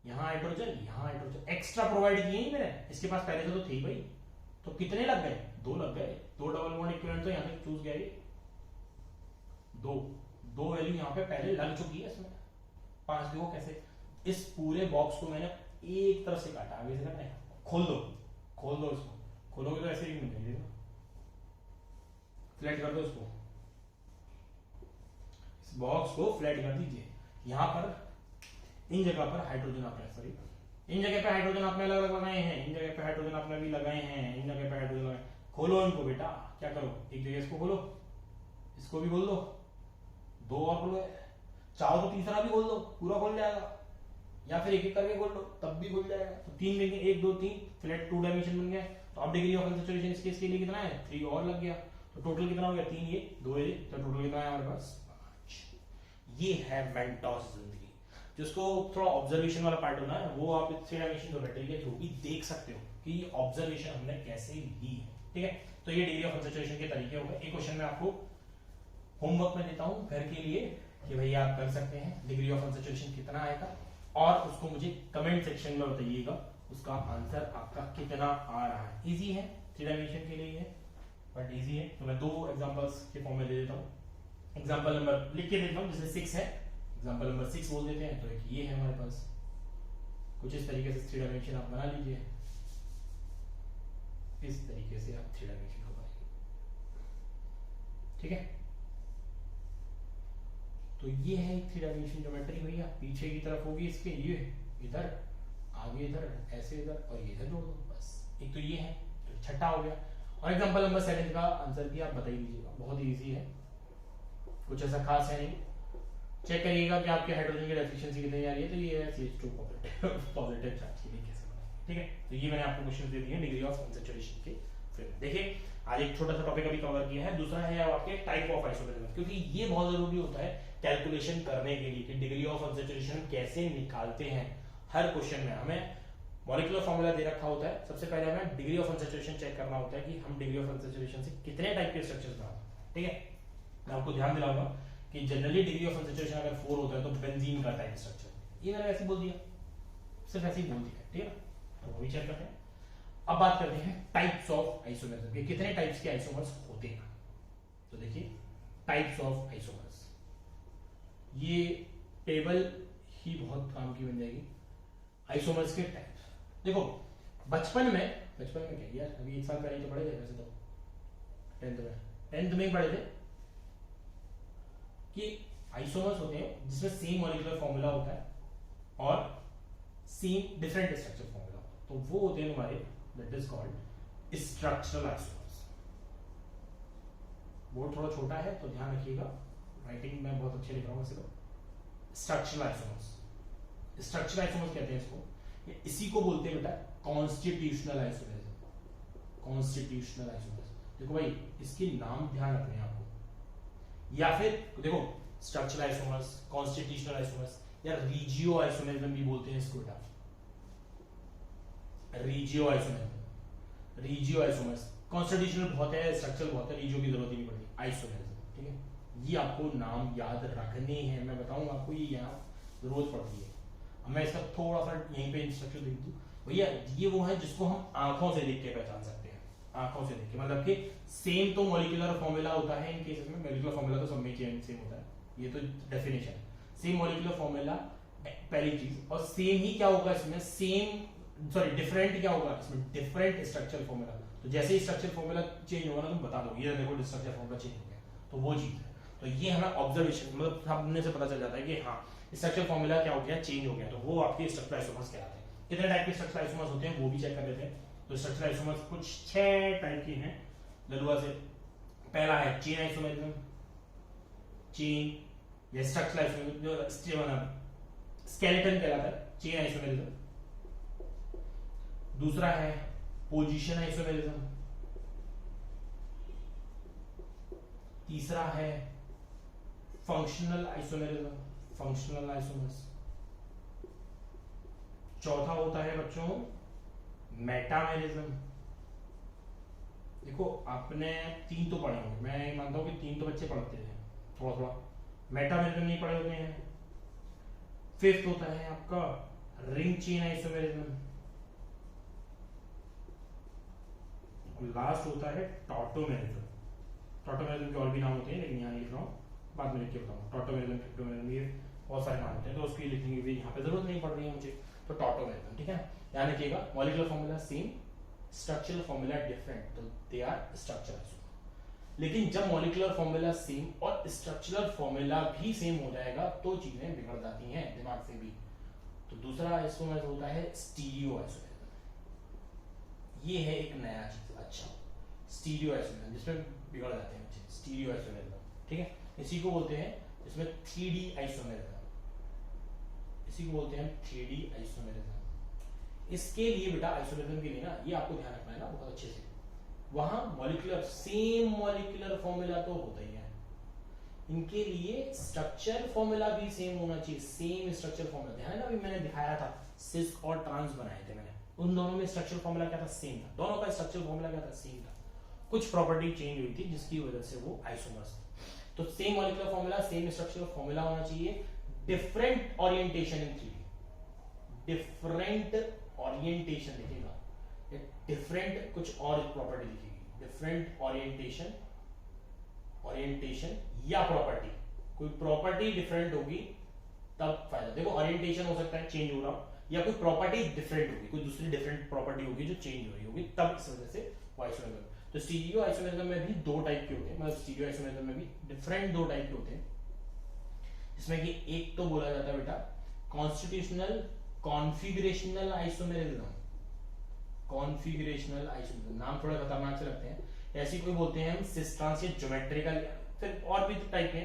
यहाँ हाइड्रोजन, यहाँ हाइड्रोजन एक्स्ट्रा प्रोवाइड किए ही मैंने, इसके पास पहले से तो थे ही भाई। तो कितने लग गए, 2 लग गए, 2 डबल बॉन्ड इक्विवेलेंट तो यहाँ पे चूज गया ये, 2 वैल्यू यहाँ पे पहले लग चुकी है इसमें। 5 देखो कैसे, इस पूरे बॉक्स को मैंने एक तरफ से काटा, आगे से करना है, खोल दो, खोल दो इसको, खोलोगे तो ऐसे ही मिल जाएगी, फ्लैट कर दो इसको, इस बॉक्स को फ्लैट कर दीजिए। यहाँ पर इन जगह पर हाइड्रोजन आपने, सॉरी इन जगह पे हाइड्रोजन आपने अलग अलग लगाए हैं, इन जगह पे हाइड्रोजन आपने भी लगाए हैं, इन जगह पे हाइड्रोजन लगाए। खोलो इनको बेटा, क्या करो, एक जगह इसको खोलो, इसको भी खोल दो, 2 और खोलो, चाहो तो तीसरा भी खोल दो, पूरा खोल जाएगा, या फिर एक एक करके खोल लो तब भी खुल जाएगा। तो 3 लेंगे, 1 2 3, फ्लैट 2 डायमेंशन बन गया। तो अब डिग्री ऑफ अनसैचुरेशन इसके इसके लिए कितना है, 3 और लग गया। तो टोटल कितना हो गया, 3 ये 2 ये, तो टोटल कितना है हमारे पास 5। ये है मेंटोस जिंदगी। जिसको थोड़ा ऑब्जर्वेशन वाला पार्ट होना है, वो आप 3 डायमेंशन ज्योमेट्री के थ्रू भी देख सकते हो कि ऑब्जर्वेशन हमने कैसे ली है, ठीक है। तो ये डिग्री ऑफ अनसैचुरेशन के तरीके हो गए। एक क्वेश्चन मैं आपको होमवर्क में देता हूं घर के लिए कि भैया आप कर सकते हैं, डिग्री ऑफ अनसैचुरेशन कितना आएगा, और उसको मुझे कमेंट सेक्शन में बताइएगा उसका आंसर आपका कितना आ रहा है। इजी है, 3 डायमेंशन के लिए है, बट इजी है। तो मैं 2 एग्जांपल्स के फॉर्म में दे देता हूँ। एग्जांपल नंबर लिख के देता हूँ, जैसे 6 है, एग्जांपल नंबर 6 बोल देते हैं। तो एक ये है हमारे पास, कुछ इस तरीके से 3 डायमेंशन आप बना लीजिए, इस तरीके से आप 3 डायमेंशन को बनाइए, ठीक है। तो ये है 3 डायमेंशन ज्योमेट्री भैया। पीछे की तरफ होगी इसके, ये इधर, आगे इधर, ऐसे इधर, और ये इधर जोड़ दो, बस। एक तो ये है, तो छठा हो गया। और एग्जांपल नंबर 7 का आंसर भी आप बता ही दीजिएगा, बहुत ही इजी है, कुछ ऐसा खास है नहीं। चेक करिएगा कि आपके हाइड्रोजन की डेफिशिएंसी कितनी आ रही है। तो ये है CH2 पॉजिटिव चार्ज के लिए कैसे बनाएंगे, ठीक है। तो ये मैंने आपको क्वेश्चन दे दिए डिग्री ऑफ अनसैचुरेशन के। फिर देखिए आज एक छोटा सा टॉपिक अभी कवर किया है। दूसरा है आपके टाइप ऑफ आइसोमेरिज्म, क्योंकि ये बहुत जरूरी होता है कैलकुलेशन करने के लिए कि डिग्री ऑफ अनसैचुरेशन कैसे निकालते हैं। हर क्वेश्चन में हमें मॉलिक्यूलर फॉर्मूला दे रखा होता है, सबसे पहले हमें डिग्री ऑफ अनसैचुरेशन चेक करना होता है कि हम डिग्री ऑफ अनसैचुरेशन से कितने टाइप के स्ट्रक्चर्स बनाते हैं, ठीक है। मैं आपको ध्यान दिलाऊंगा कि जनरली डिग्री ऑफ अनसैचुरेशन अगर 4 होता है तो बेंजीन का टाइप स्ट्रक्चर, ये मैंने ऐसे बोल दिया, सिर्फ ऐसे ही बोल दिया, ठीक है। तो वो भी चेक करते हैं। अब बात करते हैं टाइप्स ऑफ आइसोमर्स के, कितने टाइप्स के आइसोमर्स होते हैं। तो देखिए टाइप्स ऑफ आइसोमर्स, ये टेबल ही बहुत काम की बन जाएगी। आइसोमर्स के टाइप्स देखो, बचपन में क्या यार, अभी 1 साल पहले तो पढ़े थे वैसे तो, 10th में ही पढ़े थे कि आइसोमर्स होते हैं जिसमें सेम मॉलिक्यूलर फॉर्मूला होता है और सेम डिफरेंट स्ट्रक्चर फॉर्मूला होता है, तो वो होते हैं हमारे, that is called structural isomers. Board थोड़ा छोटा है तो ध्यान रखिएगा, राइटिंग में बहुत अच्छे लिख रहा हूं वैसे तो। स्ट्रक्चरल आइसोमर्स, स्ट्रक्चरल आइसोमर्स कहते हैं इसको, इसी को बोलते हैं बेटा कॉन्स्टिट्यूशनल आइसोमर्स। कॉन्स्टिट्यूशनल आइसोमर्स, देखो भाई इसके नाम ध्यान रखने हैं आपको, या फिर देखो स्ट्रक्चरल आइसोमर्स, कॉन्स्टिट्यूशनल आइसोमर्स, या रिजियो आइसोमर्स भी बोलते हैं इसको बेटा, regio isomers. Regio isomers, constitutional बहुत है, स्ट्रक्चरल बहुत है, रिजियो की जरूरत ही नहीं पड़ती, आइसोमर्स, ठीक है। ये आपको नाम याद रखने हैं, मैं बताऊंगा आपको, ये यहाँ जरूरत पड़ती है। अब मैं इसका थोड़ा सा यहीं पे इंस्ट्रक्शन देख दूं भैया, ये वो है जिसको हम आंखों से देख के पहचान सकते हैं, आंखों से देख के, मतलब कि सेम तो मॉलिक्यूलर फॉर्मूला होता है इन केसेस में, मॉलिक्यूलर फॉर्मूला तो सब में सेम होता है, ये तो डेफिनेशन, सेम मॉलिक्यूलर फॉर्मूला पहली चीज, और सेम ही क्या होगा इसमें, सेम सॉरी डिफरेंट क्या होगा इसमें, डिफरेंट स्ट्रक्चर फॉर्मूला। तो जैसे ही स्ट्रक्चर फॉर्मूला चेंज होगा ना तुम बता दो, ये देखो स्ट्रक्चर फॉर्मूला चेंज हो गया, तो वो चीज है। तो ये हमें ऑब्जर्वेशन मतलब हमने से पता चल जाता है कि हाँ स्ट्रक्चर फॉर्मूला क्या हो गया, चेंज हो गया, तो वो आपके स्ट्रक्चर आइसोमर्स कहलाते हैं। कितने टाइप के स्ट्रक्चर आइसोमर्स होते हैं वो भी चेक कर लेते हैं। तो स्ट्रक्चर आइसोमर्स कुछ 6 टाइप के हैं ललुआ से। पहला है चेन आइसोमेरिज्म, चेन या स्ट्रक्चर आइसोमेरिज्म जो स्केलेटन कहलाता है, चेन आइसोमेरिज्म। दूसरा है पोजीशन आइसोमेरिज्म। तीसरा है फंक्शनल आइसोमेरिज्म, फंक्शनल आइसोमर्स। चौथा होता है बच्चों मेटामेरिज्म। देखो आपने 3 तो पढ़े होंगे, मैं मानता हूं कि 3 तो बच्चे पढ़ते हैं थोड़ा थोड़ा, मेटामेरिज्म नहीं पढ़े होते हैं। फिफ्थ होता है आपका रिंग चेन आइसोमेरिज्म। लास्ट होता है टॉटोमेरिज्म। टॉटोमेरिज्म के और भी नाम होते हैं लेकिन यहाँ लिख रहा हूँ, बाद में लिख के बताऊंगा। टॉटोमेरिज्म, क्रिप्टोमेरिज्म, ये बहुत सारे नाम होते हैं तो उसकी लिखने की भी यहाँ पे जरूरत नहीं पड़ रही है मुझे। तो टॉटोमेरिज्म, ठीक है, ध्यान रखिएगा। Molecular formula same, structural formula different, तो दे आर स्ट्रक्चर आइसोमर। लेकिन जब मॉलिक्यूलर फॉर्मूला सेम और स्ट्रक्चरल फॉर्मूला भी सेम हो जाएगा तो चीजें बिगड़ जाती हैं दिमाग से भी। तो दूसरा आइसोमर होता है स्टीरियो आइसोमेरिज्म। ये है एक नया चीज, अच्छा स्टीरियो आइसोमेरिज्म जिसमें बिगड़ जाते हैं चीज, स्टीरियो आइसोमेरिज्म, ठीक है। इसी को बोलते हैं जिसमें 3D आइसोमेरिज्म, इसी को बोलते हैं 3D आइसोमेरिज्म। इसके लिए बेटा आइसोमेरिज्म के लिए ना ये आपको ध्यान रखना है ना बहुत अच्छे से, वहां मॉलिक्यूलर सेम मॉलिक्यूलर फॉर्मूला तो होता ही है, इनके लिए स्ट्रक्चर फॉर्मूला भी सेम होना चाहिए, सेम स्ट्रक्चर फॉर्मूला। ध्यान है ना, अभी मैंने दिखाया था सिस और ट्रांस बनाए थे मैंने, उन दोनों में स्ट्रक्चर फॉर्मूला क्या था, सेम था। दोनों का स्ट्रक्चर फॉर्मूला क्या था, सेम था। कुछ प्रॉपर्टी चेंज हुई थी जिसकी वजह से वो आइसोमर्स थे। तो same molecular formula, same structure formula होना चाहिए। डिफरेंट ओरिएंटेशन इन 3D, डिफरेंट ओरिएंटेशन लिखेगा, डिफरेंट कुछ और प्रॉपर्टी लिखेगी, डिफरेंट ओरिएंटेशन, ओरिएंटेशन या प्रॉपर्टी, कोई प्रॉपर्टी डिफरेंट होगी तब फायदा। देखो ओरिएंटेशन हो सकता है चेंज हो रहा, या कोई प्रॉपर्टी डिफरेंट होगी, कोई दूसरी डिफरेंट प्रॉपर्टी होगी जो चेंज हो रही होगी, तब इस वजह से आइसोमेरिज्म। तो स्टीरियो आइसोमेरिज्म में भी 2 टाइप के होते हैं, मतलब स्टीरियो आइसोमेरिज्म में भी डिफरेंट 2 टाइप के होते हैं, जिसमें कि एक तो बोला जाता है बेटा constitutional configurational isomerism. Configurational isomerism नाम थोड़ा खतरनाक से लगते हैं, ऐसी कोई बोलते हैं हम सिस ट्रांस या ज्योमेट्रिकल, फिर और भी टाइप के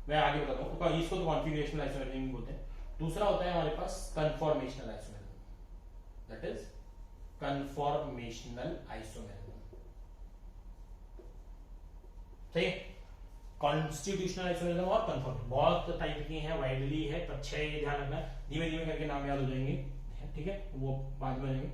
मैं आगे बताता हूँ। इसको तो कॉन्फिगरेशनल आइसोमेरिज्म बोलते हैं। दूसरा होता है हमारे पास conformational isomerism, that is conformational isomerism, सही है। कॉन्स्टिट्यूशनल आइसोमेरिज्म और कन्फॉर्मेशनल बहुत टाइप की हैं, वाइडली है, तो अच्छा है ये ध्यान रखना, धीमे धीमे करके नाम याद हो जाएंगे, ठीक है, वो बाद में लेंगे।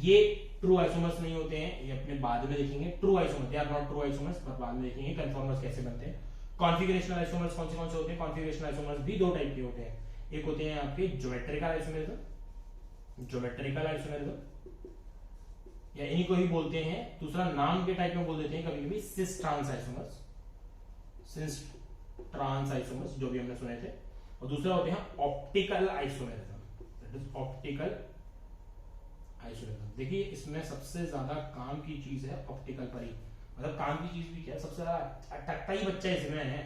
ये ट्रू आइसोमर्स नहीं होते हैं, ये अपने बाद में देखेंगे। True isomers, they are not true isomers, पर बाद में देखेंगे कन्फॉर्मर्स कैसे बनते हैं। कॉन्फिगरेशनल आइसोमर्स कौन से होते हैं? कॉन्फिगरेशनल आइसोमर्स भी 2 टाइप के होते हैं, एक होते हैं आपके ज्योमेट्रिकल आइसोमेरिज्म, ज्योमेट्रिकल आइसोमेरिज्म या इन्हीं को ही बोलते हैं, दूसरा नाम के टाइप में बोल देते हैं कभी कभी cis trans isomers, cis trans isomers जो भी हमने सुने थे। और दूसरा होते हैं optical isomerism, that is optical isomerism. देखिए इसमें सबसे ज्यादा काम की चीज है ऑप्टिकल पर ही, मतलब काम की चीज भी क्या है, सबसे ज्यादा अटकता ही बच्चा इसमें है,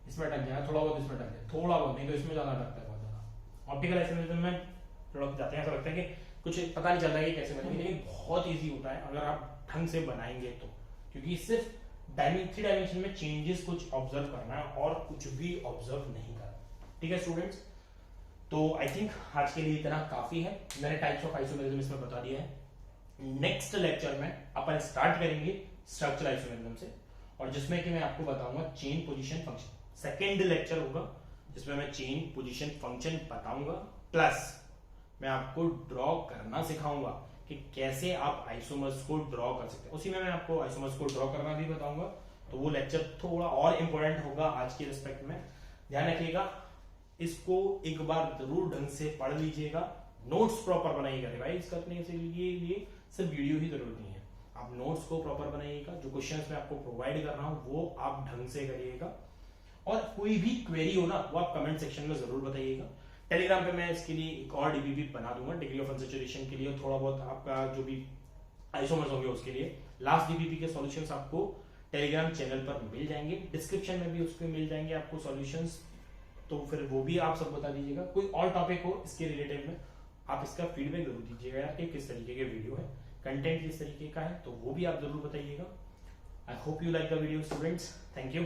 इसमें अटक जाए, थोड़ा बहुत इसमें अटक जाए, थोड़ा बहुत नहीं तो इसमें ज्यादा अटकता है, बहुत ज्यादा। ऑप्टिकल आइसोमेरिज्म में थोड़ा जाते हैं, ऐसा लगता है कि कुछ पता नहीं चलता है कि कैसे बनेगी, लेकिन बहुत इजी होता है अगर आप ढंग से बनाएंगे तो, क्योंकि सिर्फ 3 डायमेंशन में चेंजेस कुछ ऑब्जर्व करना है और कुछ भी ऑब्जर्व नहीं करना, ठीक है स्टूडेंट्स। तो आई थिंक आज के लिए इतना काफी है, मैंने टाइप्स ऑफ आइसोमेरिज्म इसमें बता दिया है। नेक्स्ट लेक्चर में अपन स्टार्ट करेंगे स्ट्रक्चरल आइसोमेरिज्म से, और जिसमें कि मैं आपको बताऊंगा chain position function. Second lecture होगा जिसमें मैं चेन पोजीशन फंक्शन बताऊंगा, प्लस मैं आपको ड्रॉ करना सिखाऊंगा कि कैसे आप आइसोमर्स को ड्रॉ कर सकते हैं। उसी में मैं आपको आइसोमर्स को ड्रॉ करना भी बताऊंगा, तो वो लेक्चर थोड़ा और इंपॉर्टेंट होगा आज के रिस्पेक्ट में। ध्यान रखिएगा, इसको एक बार जरूर ढंग से पढ़ लीजिएगा, नोट्स प्रॉपर बनाइएगा। रिवाइज करने के लिए सिर्फ वीडियो ही जरूरत नहीं है, आप नोट्स को प्रॉपर बनाइएगा। जो क्वेश्चंस मैं आपको प्रोवाइड कर रहा हूं वो आप ढंग से करिएगा, और कोई भी क्वेरी हो ना वो आप कमेंट सेक्शन में जरूर बताइएगा। टेलीग्राम पे मैं इसके लिए एक और डीबीपी बना दूंगा डिग्री ऑफ अनसैचुरेशन के लिए, थोड़ा बहुत आपका जो भी आइसोमर्स होंगे उसके लिए। लास्ट डीबीपी के सॉल्यूशंस आपको टेलीग्राम चैनल पर मिल जाएंगे, डिस्क्रिप्शन में भी उसके मिल जाएंगे आपको सॉल्यूशंस, तो फिर वो भी आप सब बता दीजिएगा। कोई और टॉपिक हो इसके रिलेटेड में आप इसका फीडबैक जरूर दीजिएगा कि किस तरीके के वीडियो है, कंटेंट किस तरीके का है, तो वो भी आप जरूर बताइएगा। I hope you like the video students, thank you.